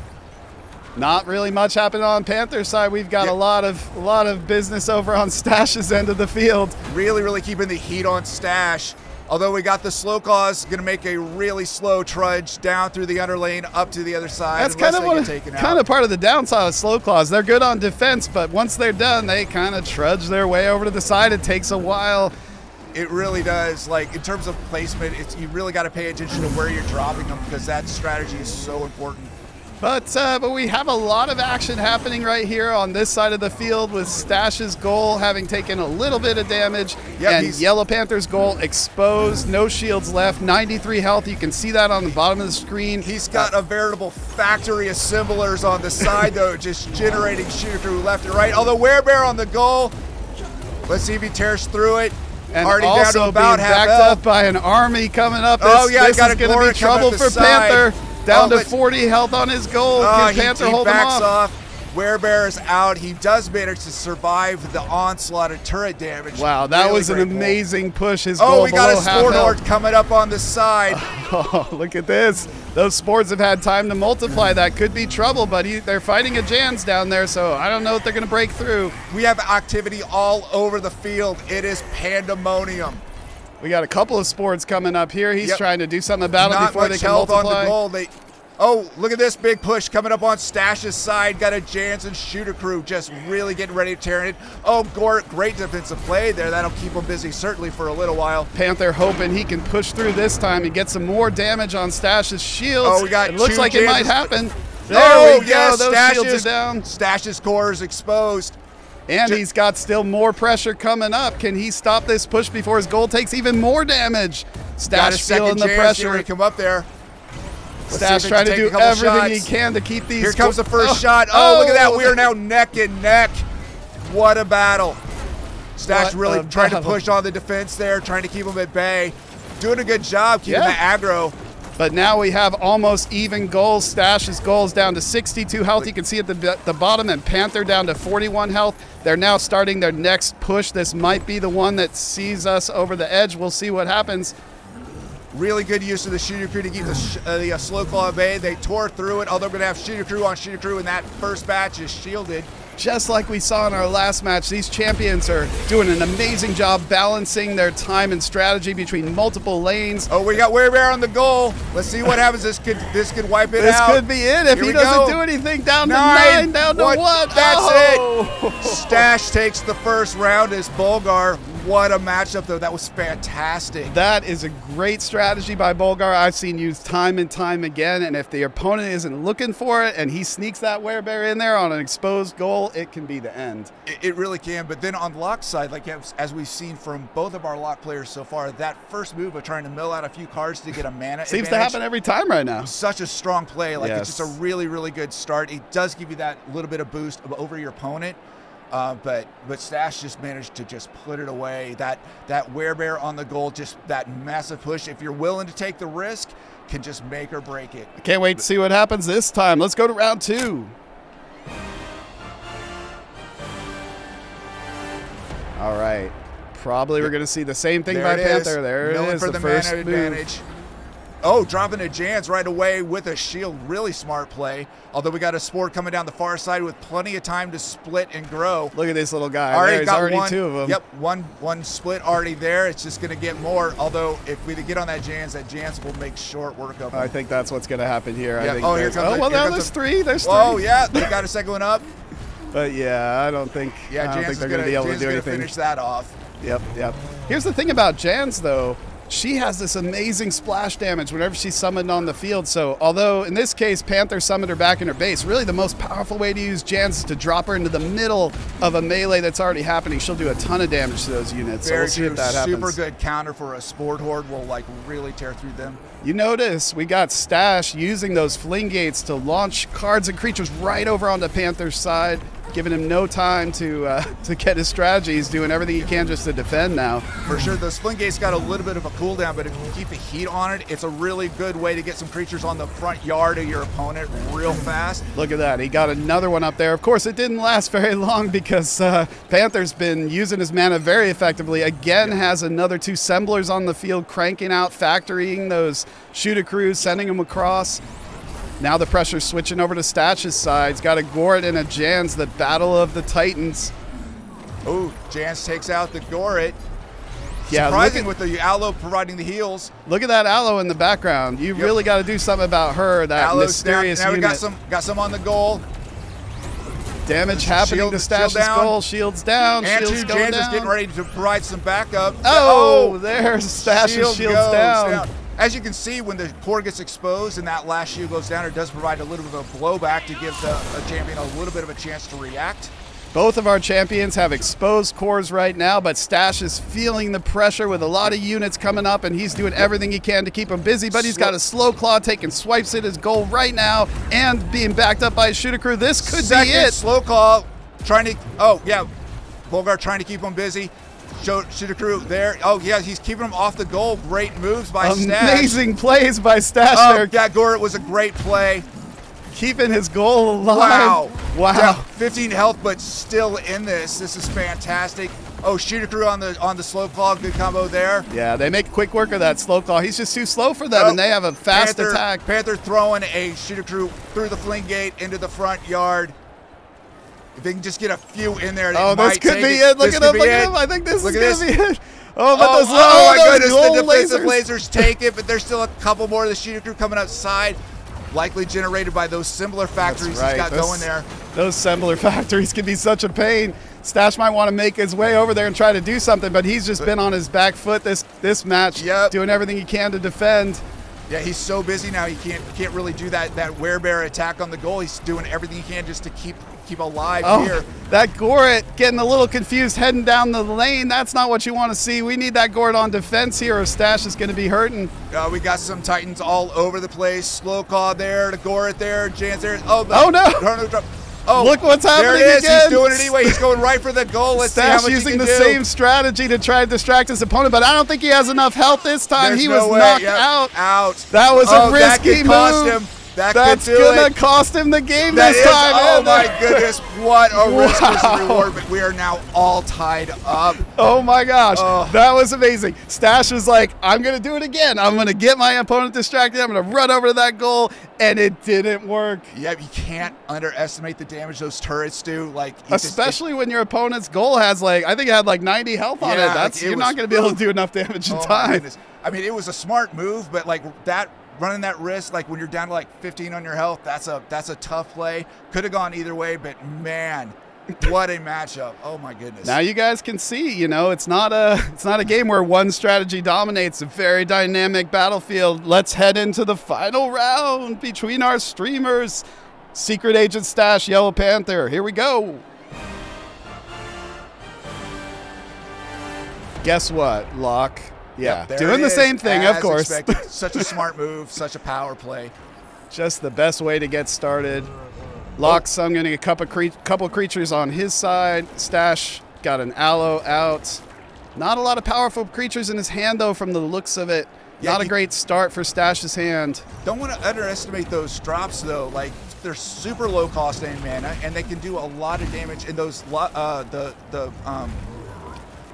Not really much happening on Panther's side. We've got a lot of business over on Stash's end of the field. Really keeping the heat on Stash. Although we got the slow claws, going to make a really slow trudge down through the underlane up to the other side. That's kind of part of the downside of slow claws. They're good on defense, but once they're done, they kind of trudge their way over to the side. It takes a while. It really does. Like in terms of placement, you really got to pay attention to where you're dropping them because that strategy is so important. But we have a lot of action happening right here on this side of the field with Stash's goal having taken a little bit of damage and Yellow Panther's goal exposed, no shields left, 93 health. You can see that on the bottom of the screen. He's got a veritable factory assemblers on the side though, just generating Shooter Crew left and right. Although Werebear on the goal, Let's see if he tears through it. And already also down to about being half backed health. up by an army coming up. Oh, yeah, this got is going to be trouble for Panther. Down to 40 health on his gold. Can Panther hold him off? Werebear is out. He does manage to survive the onslaught of turret damage. Wow, that really was an amazing push. His goal we got a below Sport half Horde coming up on the side. Oh, look at this. Those spores have had time to multiply. That could be trouble, but they're fighting a Jans down there, so I don't know if they're going to break through. We have activity all over the field. It is pandemonium. We got a couple of spores coming up here. He's trying to do something about it before they can multiply. Not much health on the goal. Oh, look at this big push coming up on Stash's side. Got a Jansen shooter crew just really getting ready to tear it. Oh, Gort, great defensive play there. That'll keep him busy certainly for a little while. Panther hoping he can push through this time and get some more damage on Stash's shields. Oh, we got it looks like it might happen. There we go. Yes, those shields are down. Stash's core is exposed. And he's got still more pressure coming up. Can he stop this push before his goal takes even more damage? Stash feeling the pressure. He come up there. Stash trying to do everything he can to keep these. Here comes the first shot. Oh, look at that. We are now neck and neck. What a battle. Stash really trying to push on the defense there, trying to keep him at bay. Doing a good job keeping the aggro. But now we have almost even goals. Stash's goals down to 62 health. You can see at the bottom, and Panther down to 41 health. They're now starting their next push. This might be the one that sees us over the edge. We'll see what happens. Really good use of the shooter crew to keep the slow claw at bay. They tore through it, although we're going to have shooter crew on shooter crew, and that first batch is shielded. Just like we saw in our last match, these champions are doing an amazing job balancing their time and strategy between multiple lanes. Oh, we got Werebear on the goal. Let's see what happens. This could wipe it out. This could be it if he doesn't do anything. Down to 9, down to 1. That's it. Stash takes the first round as Bolgar. What a matchup, though. That was fantastic. That is a great strategy by Bolgar. I've seen used time and time again, and if the opponent isn't looking for it and he sneaks that Werebear in there on an exposed goal, it can be the end. It really can, but then on Locke's side, like as we've seen from both of our Locke players so far, that first move of trying to mill out a few cards to get a mana seems to happen every time right now. Such a strong play. Like it's just a really, really good start. It does give you that little bit of boost over your opponent. But Stash just managed to just put it away. That Werebear on the goal, just that massive push. If you're willing to take the risk, can just make or break it. I can't wait to see what happens this time. Let's go to round 2. All right. Probably we're going to see the same thing by Panther. There it is, for the first mana move. advantage. Oh, dropping a Jans right away with a shield. Really smart play. Although we got a Sport coming down the far side with plenty of time to split and grow. Look at this little guy. Already got already one, 2 of them. Yep, one split already there. It's just going to get more. Although if we get on that Jans will make short work of them. I think that's what's going to happen here. Yeah. I think Here comes there's 3. There's 3. Oh, yeah. They got a second one up. But yeah, I don't think they're going to be able to do anything. Finish that off. Yep. Here's the thing about Jans, though. She has this amazing splash damage whenever she's summoned on the field. So although in this case, Panther summoned her back in her base, really the most powerful way to use Jans is to drop her into the middle of a melee that's already happening. She'll do a ton of damage to those units. Very so we'll see if that happens. Super good counter for a Sport Horde. Will like really tear through them. You notice we got Stash using those fling gates to launch cards and creatures right over onto Panther's side, giving him no time to get his strategy. He's doing everything he can just to defend now. For sure, those fling gates got a little bit of a cooldown, but if you keep the heat on it, it's a really good way to get some creatures on the front yard of your opponent real fast. Look at that. He got another one up there. Of course, it didn't last very long because Panther's been using his mana very effectively. Again, has another 2 Semblers on the field, cranking out, factorying those shooter crews, sending them across. Now the pressure's switching over to Stash's side. He's got a Goret and a Jans, the battle of the Titans. Oh, Jans takes out the Goret. Yeah, surprising with the Aloe providing the heals. Look at that Aloe in the background. You really got to do something about her, that Aloe's mysterious now unit. We got some on the goal. Damage happening to Stash's goal. Shields down. And shields going Jans down. is getting ready to provide some backup. Oh, there's Stash's shields down. As you can see, when the core gets exposed and that last shield goes down, it does provide a little bit of a blowback to give the champion a little bit of a chance to react. Both of our champions have exposed cores right now, but Stash is feeling the pressure with a lot of units coming up, and he's doing everything he can to keep him busy, but he's got a slow claw taking swipes at his goal right now and being backed up by his shooter crew. This could be it. Slow claw trying to, oh yeah. Bolgar trying to keep him busy. Shooter crew there. Oh, yeah, he's keeping him off the goal. Great moves by Stash. Amazing plays by Stash there. Yeah, Gorat was a great play. Keeping his goal alive. Wow. Wow. Down 15 health, but still in this. This is fantastic. Oh, Shooter crew on the slow claw. Good combo there. Yeah, they make quick work of that slow claw. He's just too slow for them, and they have a fast attack. Panther throwing a Shooter crew through the fling gate into the front yard. If they can just get a few in there, this could be it. Look at him. I think this is going to be it. Oh, but those my goodness, the defensive lasers take it, but there's still a couple more of the Shooter crew coming outside, likely generated by those Sembler factories he's got going there. Those Sembler factories can be such a pain. Stash might want to make his way over there and try to do something, but he's just been on his back foot this match, doing everything he can to defend. Yeah, he's so busy now he can't really do that werebear attack on the goal. He's doing everything he can just to keep alive here. That Gorat getting a little confused heading down the lane. That's not what you want to see. We need that Gorat on defense here or Stash is going to be hurting. We got some Titans all over the place. Slow claw there, the Gorat there, Jan's there. Oh no! Oh, look what's happening there it is. again. He's doing it anyway. He's going right for the goal. Let's see how much using he can the do. same strategy to try to distract his opponent, but I don't think he has enough health this time. There's he no was way. knocked out. That was a risky that could cost move. him. That's gonna cost him the game this time. Oh my goodness, what a risk versus reward, but we are now all tied up. Oh my gosh, that was amazing. Stash was like, I'm gonna do it again. I'm gonna get my opponent distracted. I'm gonna run over to that goal, and it didn't work. Yeah, you can't underestimate the damage those turrets do. Like, especially when your opponent's goal has I think it had 90 health on it. You're not gonna be able to do enough damage in time. I mean, it was a smart move, but running that risk, when you're down to 15 on your health, that's a tough play. Could have gone either way, but man, what a matchup! Oh my goodness! Now you guys can see, it's not a game where one strategy dominates. A very dynamic battlefield. Let's head into the final round between our streamers, Secret Agent Stash, Yellow Panther. Here we go. Guess what, Locke? Yeah, doing the same thing, of course. Such a smart move, such a power play. Just the best way to get started. Locke's summoning a couple creatures on his side. Stash got an aloe out. Not a lot of powerful creatures in his hand, though, from the looks of it. Not a great start for Stash's hand. Don't want to underestimate those drops, though. They're super low cost in mana, and they can do a lot of damage in those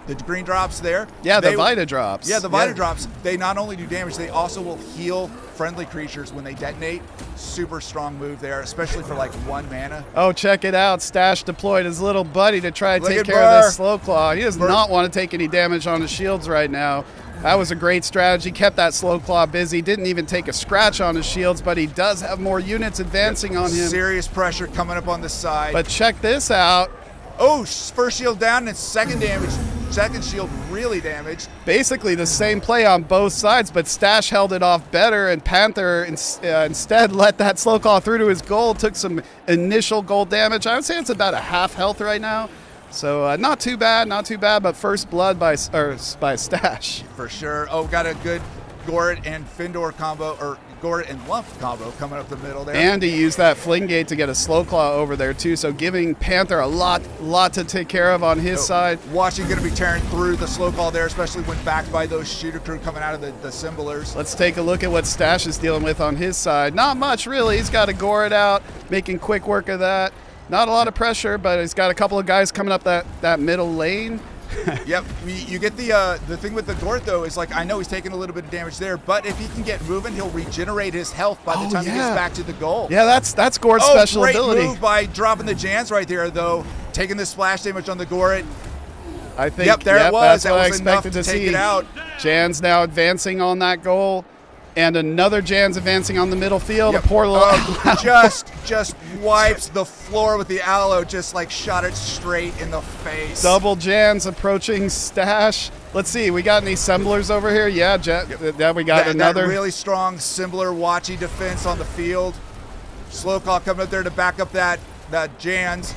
the green drops there. Yeah, the Vita drops. Yeah, the Vita drops. They not only do damage, they also will heal friendly creatures when they detonate. Super strong move there, especially for 1 mana. Oh, check it out. Stash deployed his little buddy to try to take care of this slow claw. He does not want to take any damage on his shields right now. That was a great strategy. Kept that slow claw busy. Didn't even take a scratch on his shields, but he does have more units advancing on him. Serious pressure coming up on the side. But check this out. Oh, first shield down and second damage. Second shield really damaged. Basically the same play on both sides, but Stash held it off better, and Panther instead let that slow claw through to his goal, took some initial gold damage. I would say it's about a half health right now. So not too bad, but first blood by Stash. For sure. Oh, got a good Gorat and Findor combo, or Gorat and Lump combo coming up the middle there. And he used that fling gate to get a slow claw over there too, so giving Panther a lot to take care of on his side. Watching going to be tearing through the slow claw there, especially when backed by those Shooter crew coming out of the Symbolers. Let's take a look at what Stash is dealing with on his side. Not much really. He's got a Gorat out, making quick work of that. Not a lot of pressure, but he's got a couple of guys coming up that middle lane. Yep, you get the thing with the Gorat though is I know he's taking a little bit of damage there, but if he can get moving, he'll regenerate his health by the time he gets back to the goal. Yeah, that's Gorat's special ability. Great move by dropping the Jans right there though, taking the splash damage on the Gorat. I think it was. That's what I expected to see. It out. Jan's now advancing on that goal. And another Jan's advancing on the middle field. Yep. A poor just wipes the floor with the aloe, just shot it straight in the face. Double Jan's approaching Stash. Let's see, we got any Semblers over here? Yeah, we got another. That really strong Sembler watchy defense on the field. Slow claw coming up there to back up that Jan's.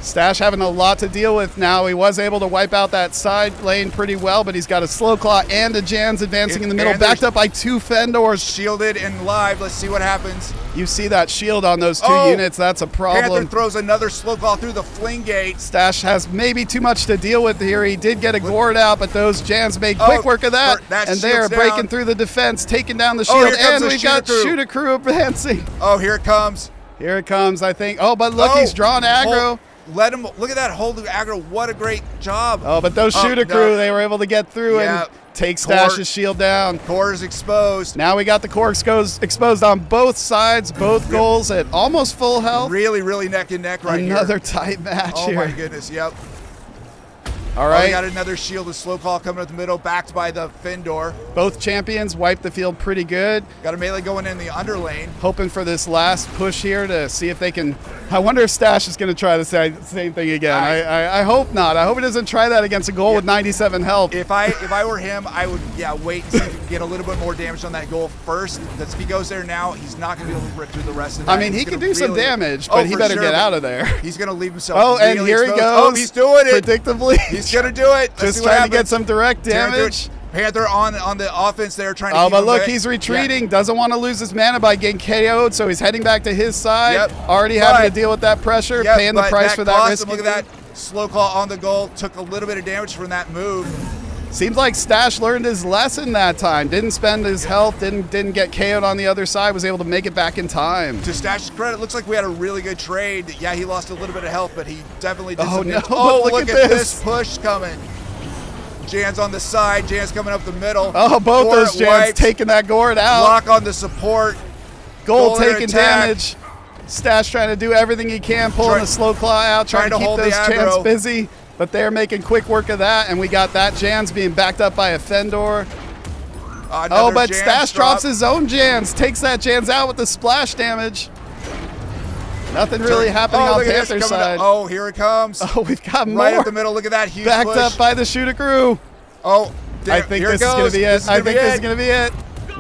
Stash having a lot to deal with now. He was able to wipe out that side lane pretty well, but he's got a slow claw and a Jans advancing in the middle, backed up by 2 Fendors. Shielded and live. Let's see what happens. You see that shield on those 2 units. That's a problem. Panther throws another slow claw through the fling gate. Stash has maybe too much to deal with here. He did get a gourd out, but those Jans made quick work of that. And they're breaking through the defense, taking down the shield, and we've got Shooter Crew advancing. Oh, here it comes. Here it comes, I think. Oh, but look, he's drawn aggro. Let him, look at that hold of aggro. What a great job. Oh, but those Shooter Crew, they were able to get through and take Stash's shield down. Core is exposed. Now we got the core exposed on both sides, both goals at almost full health. Really, really neck and neck right here. Another tight match here. Oh my goodness, yep. All right. We got another shield of slow call coming up the middle, backed by the Fendor. Both champions wiped the field pretty good. Got a melee going in the under lane. Hoping for this last push here to see if they can. I wonder if Stash is going to try the same thing again. I hope not. I hope he doesn't try that against a goal with 97 health. If I were him, I would wait and see if he can get a little bit more damage on that goal first. Because if he goes there now, he's not going to be able to rip through the rest of the I mean, he can do some damage, but he better get out of there. He's going to leave himself. Oh, really and here exposed. he goes. Oh, he's doing it. Predictably. He's going to do it. Just trying to get some direct damage. Panther on the offense there, trying to keep but him look, away. he's retreating. Doesn't want to lose his mana by getting KO'd, so he's heading back to his side. Already having to deal with that pressure, paying the price for that risk. Look at that slow claw on the goal. Took a little bit of damage from that move. Seems like Stash learned his lesson that time. Didn't spend his health, didn't get KO'd on the other side, was able to make it back in time. To Stash's credit, looks like we had a really good trade. Yeah, he lost a little bit of health, but he definitely did some damage. Oh, look at this push coming. Jan's on the side, Jan's coming up the middle. Oh, both those Jans taking that gourd out. Lock on the support. Gold taking damage. Stash trying to do everything he can, pulling the slow claw out, trying to keep those Jans busy. But they're making quick work of that, and we got that Jans being backed up by a Fendor. Oh, but Stash drops his own Jans, takes that Jans out with the splash damage. Nothing really happening on Panther's side. Oh, here it comes. Oh, we've got more. Right at the middle, look at that huge backed push. up by the Shooter Crew. Oh, I think this is going to be it. I think this is going to be it.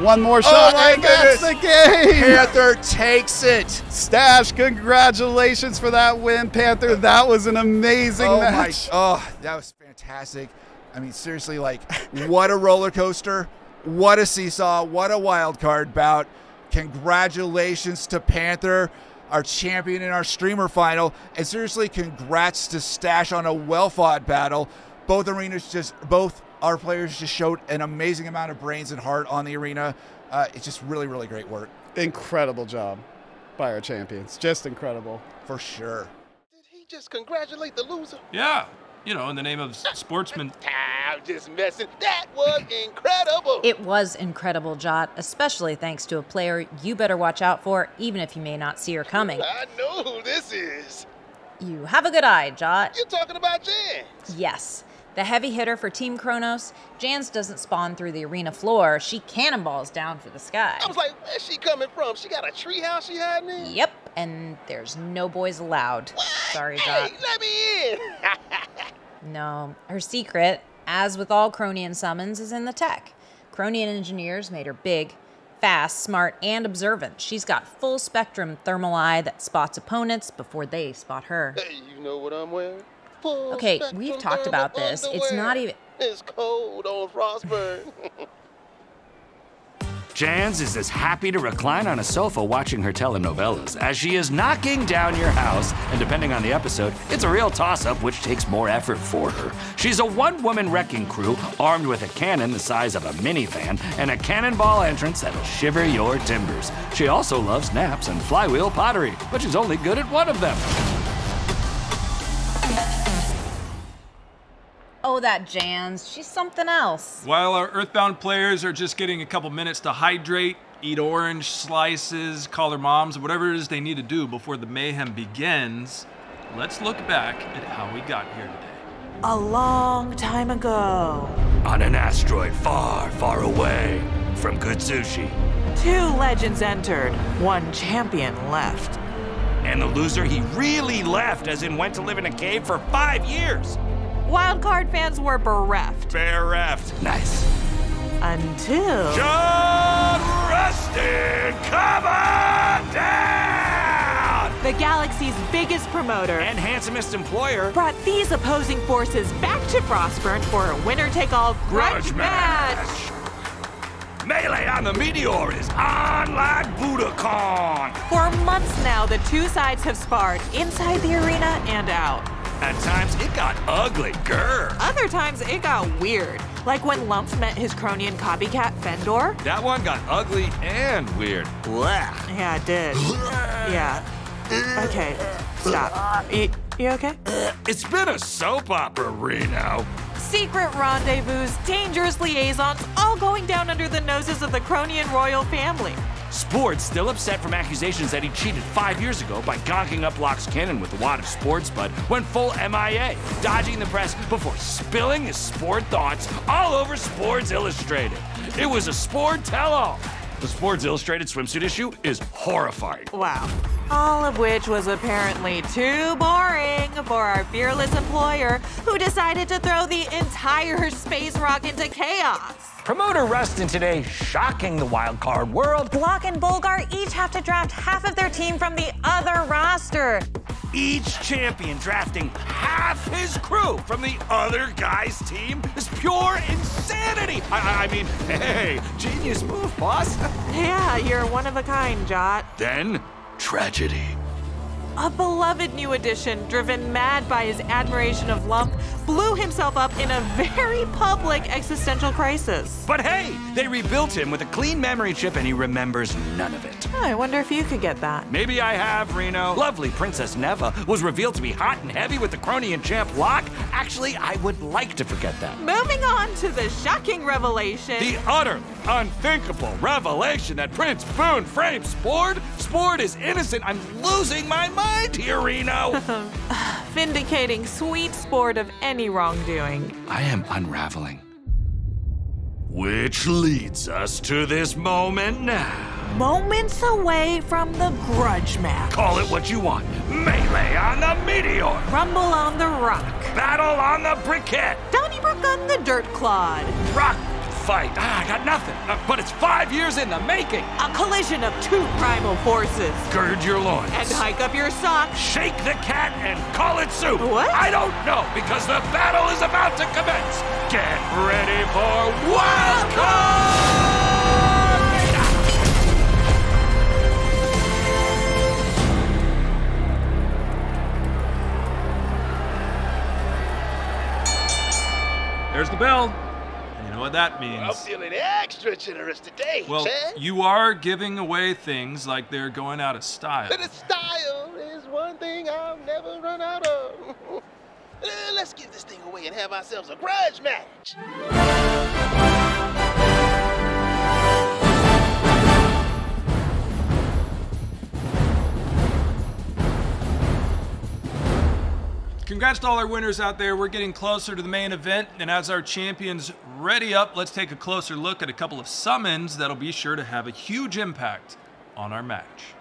One more shot, and that's the game. Panther takes it. Stash, congratulations for that win, Panther. That was an amazing match. That was fantastic. I mean, seriously, like, what a roller coaster. What a seesaw. What a wild card bout. Congratulations to Panther, our champion in our streamer final. And seriously, congrats to Stash on a well-fought battle. Both our players just showed an amazing amount of brains and heart on the arena. It's just really, really great work. Incredible job by our champions. Just incredible. For sure. Did he just congratulate the loser? Yeah. You know, in the name of sportsman. I'm just messing. That was incredible. It was incredible, Jot, especially thanks to a player you better watch out for, even if you may not see her coming. I know who this is. You have a good eye, Jot. You're talking about Jans. Yes. The heavy hitter for Team Kronos, Jans doesn't spawn through the arena floor. She cannonballs down for the sky. I was like, where's she coming from? She got a treehouse she hiding in? Yep, and there's no boys allowed. What? Sorry, Hey, Jot. let me in. No, her secret, as with all Cronian summons, is in the tech. Cronian engineers made her big, fast, smart, and observant. She's got full spectrum thermal eye that spots opponents before they spot her. Hey, you know what I'm wearing? Okay, we've talked about this. It's not even... It's cold on Frostburn. Jans is as happy to recline on a sofa watching her telenovelas as she is knocking down your house, and depending on the episode, it's a real toss-up which takes more effort for her. She's a one-woman wrecking crew armed with a cannon the size of a minivan and a cannonball entrance that'll shiver your timbers. She also loves naps and flywheel pottery, but she's only good at one of them. Oh, that Jans. She's something else. While our Earthbound players are just getting a couple minutes to hydrate, eat orange slices, call their moms, whatever it is they need to do before the mayhem begins, let's look back at how we got here today. A long time ago. On an asteroid far, far away from good sushi. 2 legends entered, 1 champion left. And the loser, he really left, as in went to live in a cave for 5 years. Wildcard fans were bereft. Bereft. Nice. Until... John Rustin, come on down! the galaxy's biggest promoter and handsomest employer, brought these opposing forces back to Frostburn for a winner-take-all Grudge Match. Melee on the Meteor is on like Budokan. For months now, the two sides have sparred inside the arena and out. At times, it got ugly, grr. Other times, it got weird. Like when Lumps met his Cronian copycat, Fendor. That one got ugly and weird. Blah. Yeah, it did. Yeah. Okay, stop. You okay? It's been a soap opera, Reno. Secret rendezvous, dangerous liaisons, all going down under the noses of the Cronian royal family. Sport's still upset from accusations that he cheated 5 years ago by gonking up Locke's cannon with a wad of sports bud, went full MIA, dodging the press before spilling his sport thoughts all over Sports Illustrated. It was a sport tell-all. The Sports Illustrated swimsuit issue is horrifying. Wow. All of which was apparently too boring for our fearless employer, who decided to throw the entire space rock into chaos. Promoter Rustin today shocking the wildcard world. Locke and Bolgar each have to draft half of their team from the other roster. Each champion drafting half his crew from the other guy's team is pure insanity. I mean, hey, genius move, boss. Yeah, you're one of a kind, Jot. Then, tragedy. A beloved new addition, driven mad by his admiration of Lump, blew himself up in a very public existential crisis. But hey, they rebuilt him with a clean memory chip and he remembers none of it. I wonder if you could get that. Maybe I have, Reno. Lovely Princess Neva was revealed to be hot and heavy with the Cronian champ Locke. Actually, I would like to forget that. Moving on to the shocking revelation. The utter, unthinkable revelation that Prince Boone framed Sport. Sport is innocent. I'm losing my mind here, Reno. Vindicating sweet Sport of any wrongdoing. I am unraveling. Which leads us to this moment now. Moments away from the Grudge Match. Call it what you want. Melee on the Meteor. Rumble on the Rock. Battle on the Briquette. Donnybrook on the Dirt Clod. Rock fight. I got nothing. But it's 5 years in the making. A collision of two primal forces. Gird your loins. And hike up your socks. Shake the cat and call it soup. What? I don't know, because the battle is about to commence. Get ready for Wildcard! There's the bell. You know what that means. I'm feeling extra generous today, Well, Chad. you are giving away things like they're going out of style. But the style is one thing I'll never run out of. Let's give this thing away and have ourselves a grudge match. Congrats to all our winners out there. We're getting closer to the main event, and as our champions ready up, let's take a closer look at a couple of summons that'll be sure to have a huge impact on our match.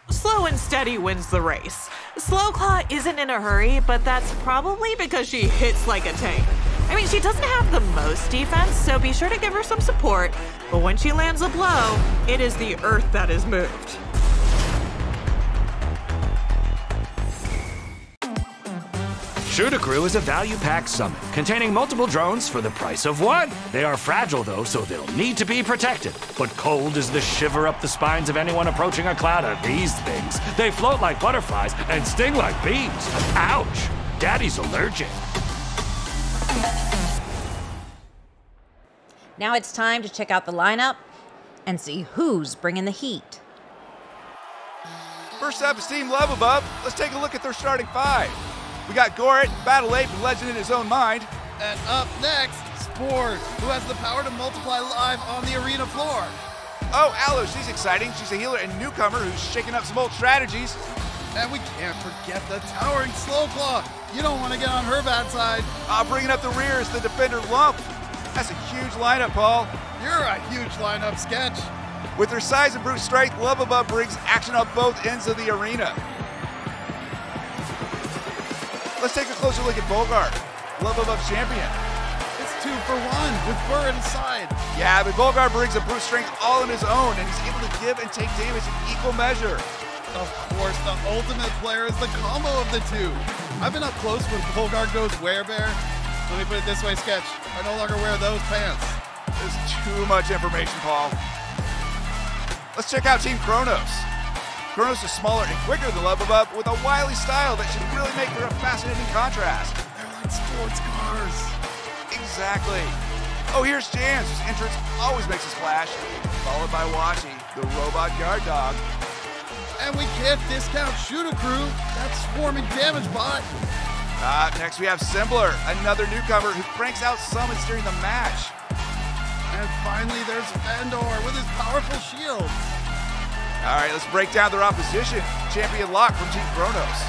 Slow and steady wins the race. Slowclaw isn't in a hurry, but that's probably because she hits like a tank. I mean, she doesn't have the most defense, so be sure to give her some support. But when she lands a blow, it is the earth that is moved. Shoot a Crew is a value-packed summon containing multiple drones for the price of one. They are fragile, though, so they'll need to be protected. But cold is the shiver up the spines of anyone approaching a cloud of these things. They float like butterflies and sting like bees. Ouch! Daddy's allergic. Now it's time to check out the lineup and see who's bringing the heat. First up is Team Love Above. Let's take a look at their starting five. We got Gorit, Battle Ape, and Legend in his own mind. And up next, Sport, who has the power to multiply live on the arena floor. Oh, Aloe, she's exciting. She's a healer and newcomer who's shaking up some old strategies. And we can't forget the towering Slowclaw. You don't want to get on her bad side. Bringing up the rear is the defender Lump. That's a huge lineup, Paul. You're a huge lineup, Sketch. With her size and brute strength, Love Above brings action on both ends of the arena. Let's take a closer look at Bolgar, Love Above champion. It's 2 for 1 with Burr at his side. Yeah, but Bolgar brings a brute strength all on his own, and he's able to give and take damage in equal measure. Of course, the ultimate player is the combo of the two. I've been up close when Bolgar goes werebear. Let me put it this way, Sketch. I no longer wear those pants. There's too much information, Paul. Let's check out Team Kronos. Kronos is smaller and quicker than Lubba with a wily style that should really make for a fascinating contrast. They're like sports cars. Exactly. Oh, here's Jans, whose entrance always makes a splash, followed by Wachi, the robot guard dog. And we can't discount Shooter Crew, that swarming damage bot. Next we have Sembler, another newcomer who cranks out summons during the match. And finally there's Fandor with his powerful shields. All right, let's break down their opposition. Champion Locke from Team Kronos.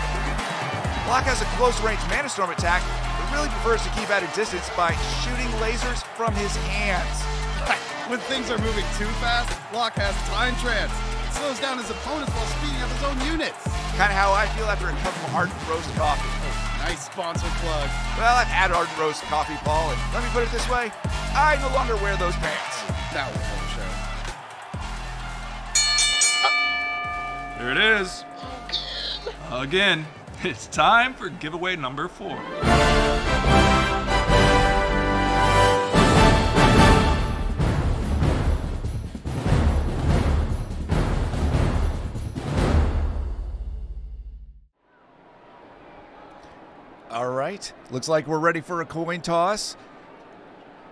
Locke has a close-range Mana Storm attack, but really prefers to keep at a distance by shooting lasers from his hands. When things are moving too fast, Locke has Time Trance. It slows down his opponents while speeding up his own units. Kind of how I feel after a cup of ardent roast coffee. Nice sponsor plug. Well, I've had ardent roast coffee, Paul, and let me put it this way, I no longer wear those pants. That was the show. Here it is. Again, it's time for giveaway number 4. All right, looks like we're ready for a coin toss.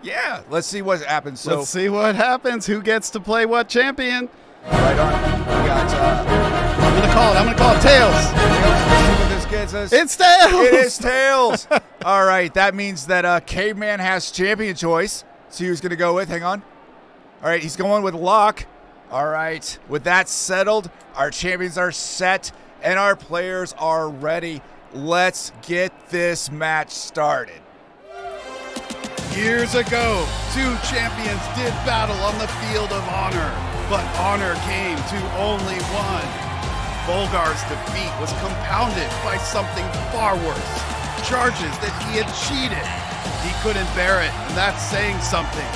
Yeah, let's see what happens. So let's see what happens. Who gets to play what champion? Right on. We got. I'm gonna call it Tails. Let's see what this gets us. It's Tails. It is Tails. All right, that means that Caveman has champion choice. See who's gonna go with. Hang on. All right, he's going with Locke. All right, with that settled, our champions are set and our players are ready. Let's get this match started. Years ago, two champions did battle on the field of honor, but honor came to only one. Bolgar's defeat was compounded by something far worse, charges that he had cheated. He couldn't bear it, and that's saying something.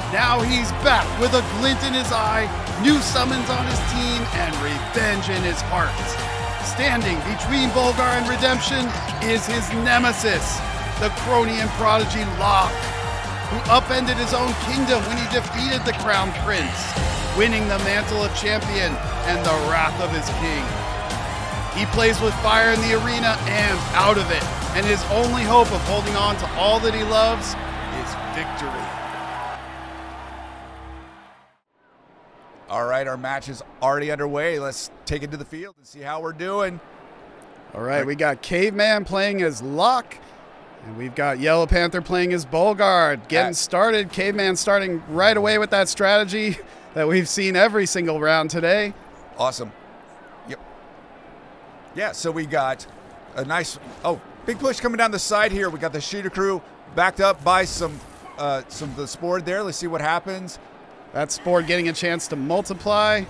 Now he's back with a glint in his eye, new summons on his team, and revenge in his heart. Standing between Bolgar and redemption is his nemesis, the Cronian prodigy Locke, who upended his own kingdom when he defeated the Crown Prince, winning the mantle of champion and the wrath of his king. He plays with fire in the arena and out of it, and his only hope of holding on to all that he loves is victory. All right, our match is already underway. Let's take it to the field and see how we're doing. All right, we got Caveman playing as Locke, and we've got Yellow Panther playing as Bolgar. Getting started, Caveman starting right away with that strategy that we've seen every single round today. Awesome. Yep. Yeah, so we got a nice, big push coming down the side here. We got the Shooter Crew backed up by some of the Spore there. Let's see what happens. That Spore getting a chance to multiply.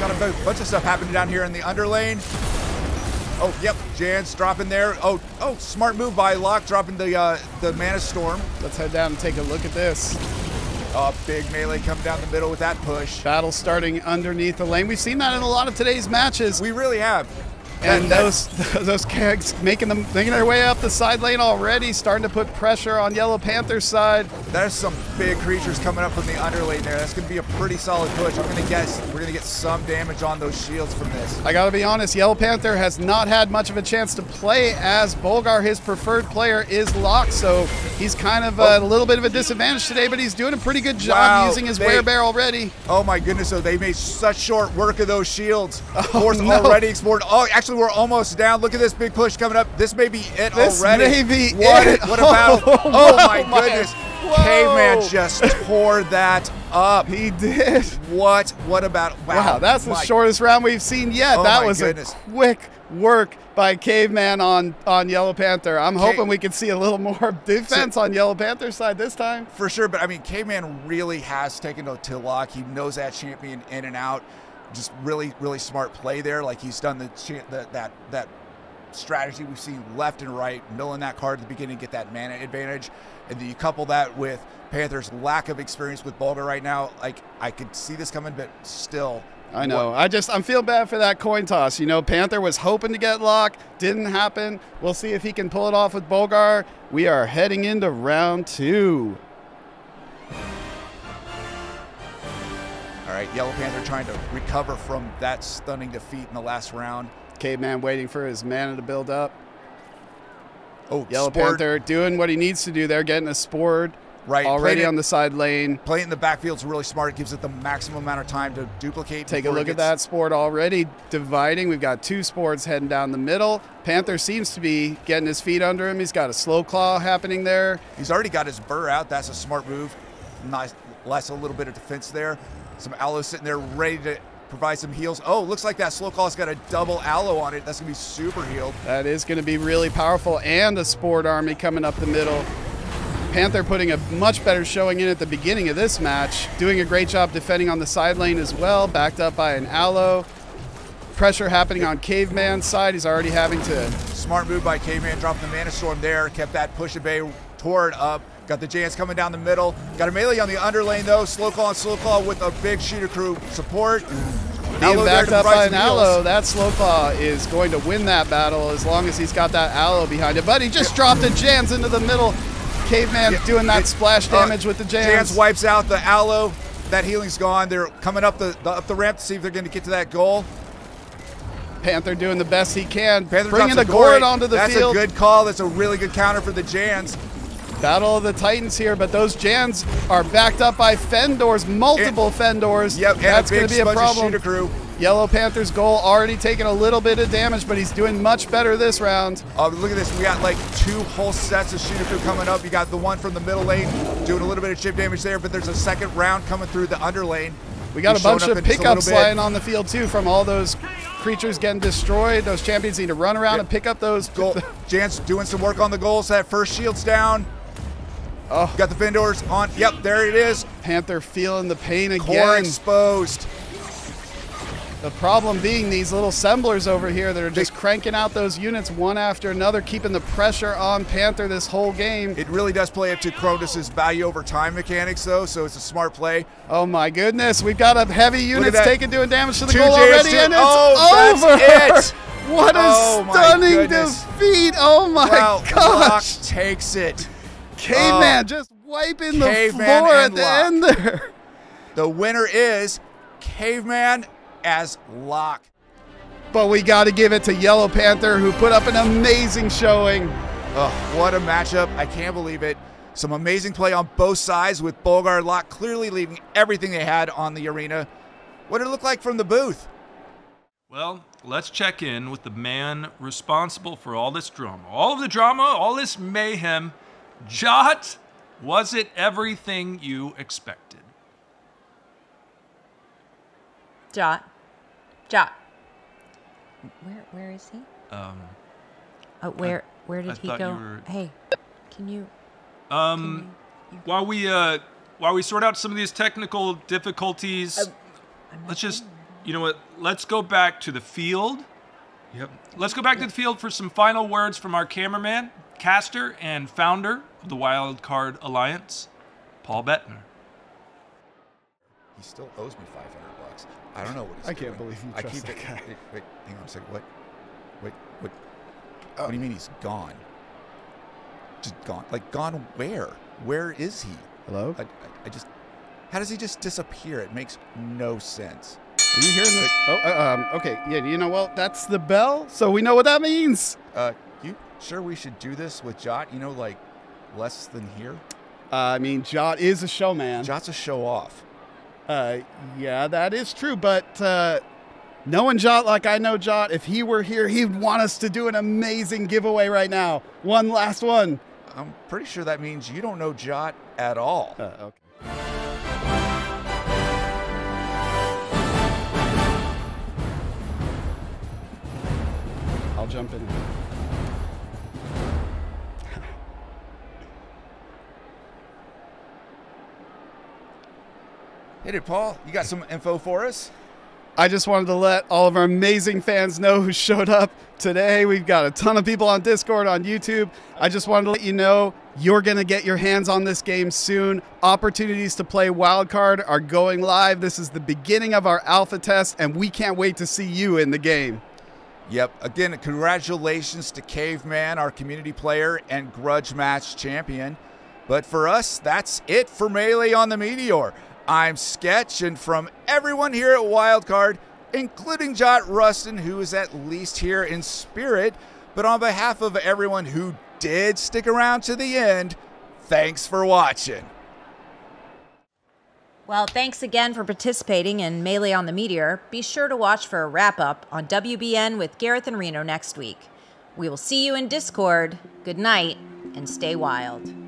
Got a bunch of stuff happening down here in the underlane. Oh, yep, Jan's dropping there. Oh, smart move by Locke, dropping the Mana Storm. Let's head down and take a look at this. Big melee coming down the middle with that push. Battle starting underneath the lane. We've seen that in a lot of today's matches. We really have. And those kegs making their way up the side lane already, starting to put pressure on Yellow Panther's side. There's some big creatures coming up from the underlane there. That's going to be a pretty solid push. I'm going to guess we're going to get some damage on those shields from this. I got to be honest, Yellow Panther has not had much of a chance to play as Bolgar. His preferred player is Locke, so he's kind of a little bit of a disadvantage today, but he's doing a pretty good job using his werebear already. Oh my goodness, so they made such short work of those shields. Force already explored. Oh, actually, we're almost down. Look at this big push coming up. This may be it already. This may be it. What a battle. Oh my goodness. Whoa. Caveman just tore that up. He did. What about? Wow, that's the shortest round we've seen yet. That was a quick work by Caveman on Yellow Panther. I'm hoping we can see a little more defense on Yellow Panther's side this time. For sure, but I mean, Caveman really has taken to Locke. He knows that champion in and out. Just really, really smart play there. Like he's done that strategy we've seen left and right, milling that card at the beginning, get that mana advantage, and then you couple that with Panther's lack of experience with Bolgar right now. Like, I could see this coming, but still. I know. I'm feeling bad for that coin toss. You know, Panther was hoping to get Locke. Didn't happen. We'll see if he can pull it off with Bolgar. We are heading into round 2. All right, Yellow Panther trying to recover from that stunning defeat in the last round. Caveman waiting for his mana to build up. Oh, Yellow Sport. Panther doing what he needs to do there, getting a Sport. Right, already on the side lane. Playing in the backfield's really smart. It gives it the maximum amount of time to duplicate. Take a look at that Sport already dividing. We've got 2 Sports heading down the middle. Panther seems to be getting his feet under him. He's got a slow claw happening there. He's already got his burr out. That's a smart move. Nice, less a little bit of defense there. Some aloe sitting there ready to provide some heals. Oh, looks like that slow claw's got a double aloe on it. That's gonna be super healed. That is gonna be really powerful, and a Sport army coming up the middle. Panther putting a much better showing in at the beginning of this match, doing a great job defending on the side lane as well, backed up by an aloe. Pressure happening on Caveman's side. He's already having to... Smart move by Caveman, dropping the Mana Storm there, kept that push of bay, tore it up. Got the Jans coming down the middle. Got a melee on the underlane though. Slow claw with a big shooter crew support. Being backed up by an aloe, that slow claw is going to win that battle as long as he's got that aloe behind it. But he just dropped the Jans into the middle. Caveman doing that splash damage with the Jans. Jans wipes out the aloe. That healing's gone. They're coming up the ramp to see if they're going to get to that goal. Panther doing the best he can. Panther bringing the gourd onto the field. That's a good call. That's a really good counter for the Jans. Battle of the Titans here, but those Jans are backed up by Fendors, multiple Fendors. Yep, that's going to be a problem. Shooter crew. Yellow Panther's goal already taking a little bit of damage, but he's doing much better this round. Look at this. We got like 2 whole sets of shooter crew coming up. You got the one from the middle lane doing a little bit of chip damage there, but there's a second round coming through the under lane. We got a bunch of pickups lying on the field too from all those creatures getting destroyed. Those champions need to run around and pick up those. Jans doing some work on the goals. That first shield's down. Oh, got the Fendors on. Yep, there it is. Panther feeling the pain again. Core exposed. The problem being these little semblers over here that are just cranking out those units one after another, keeping the pressure on Panther this whole game. It really does play up to Cronus's value over time mechanics, though, so it's a smart play. Oh my goodness, we've got a heavy units doing damage to the 2 goal already, and it's over! That's it. What a stunning defeat! Oh my gosh! Locke takes it. Caveman just wiping the floor at the end there. The winner is Caveman as Locke. But we got to give it to Yellow Panther, who put up an amazing showing. Oh, what a matchup. I can't believe it. Some amazing play on both sides with Bolgar and Locke clearly leaving everything they had on the arena. What did it look like from the booth? Well, let's check in with the man responsible for all this drama. All of the drama, all this mayhem. Jot, was it everything you expected? Jot. Where is he? Oh, where did he go? Hey, can you? While we sort out some of these technical difficulties, let's just, you know what? Let's go back to the field. Yep. Let's go back to the field for some final words from our cameraman, caster, and founder of the Wildcard Alliance, Paul Bettner. He still owes me $500. I don't know what he's doing. I can't believe you trust that guy. Wait, hang on a second. What? What do you mean he's gone? Just gone? Like, gone where? Where is he? Hello? I just... How does he just disappear? It makes no sense. Are you hearing this? Okay. Yeah, you know, well, that's the bell, so we know what that means. You sure we should do this with Jot? You know, like, less than here? I mean, Jot is a showman. Jot's a show-off. Yeah, that is true, but knowing Jot like I know Jot, if he were here, he'd want us to do an amazing giveaway right now. One last one. I'm pretty sure that means you don't know Jot at all. Okay. I'll jump in. Hit it, Paul. You got some info for us? I just wanted to let all of our amazing fans know who showed up today. We've got a ton of people on Discord, on YouTube. I just wanted to let you know you're going to get your hands on this game soon. Opportunities to play Wildcard are going live. This is the beginning of our alpha test, and we can't wait to see you in the game. Yep. Again, congratulations to Caveman, our community player and Grudge Match champion. But for us, that's it for Melee on the Meteor. I'm Sketch, and from everyone here at Wildcard, including Jot Rustin, who is at least here in spirit, but on behalf of everyone who did stick around to the end, thanks for watching. Well, thanks again for participating in Melee on the Meteor. Be sure to watch for a wrap-up on WBN with Gareth and Reno next week. We will see you in Discord. Good night, and stay wild.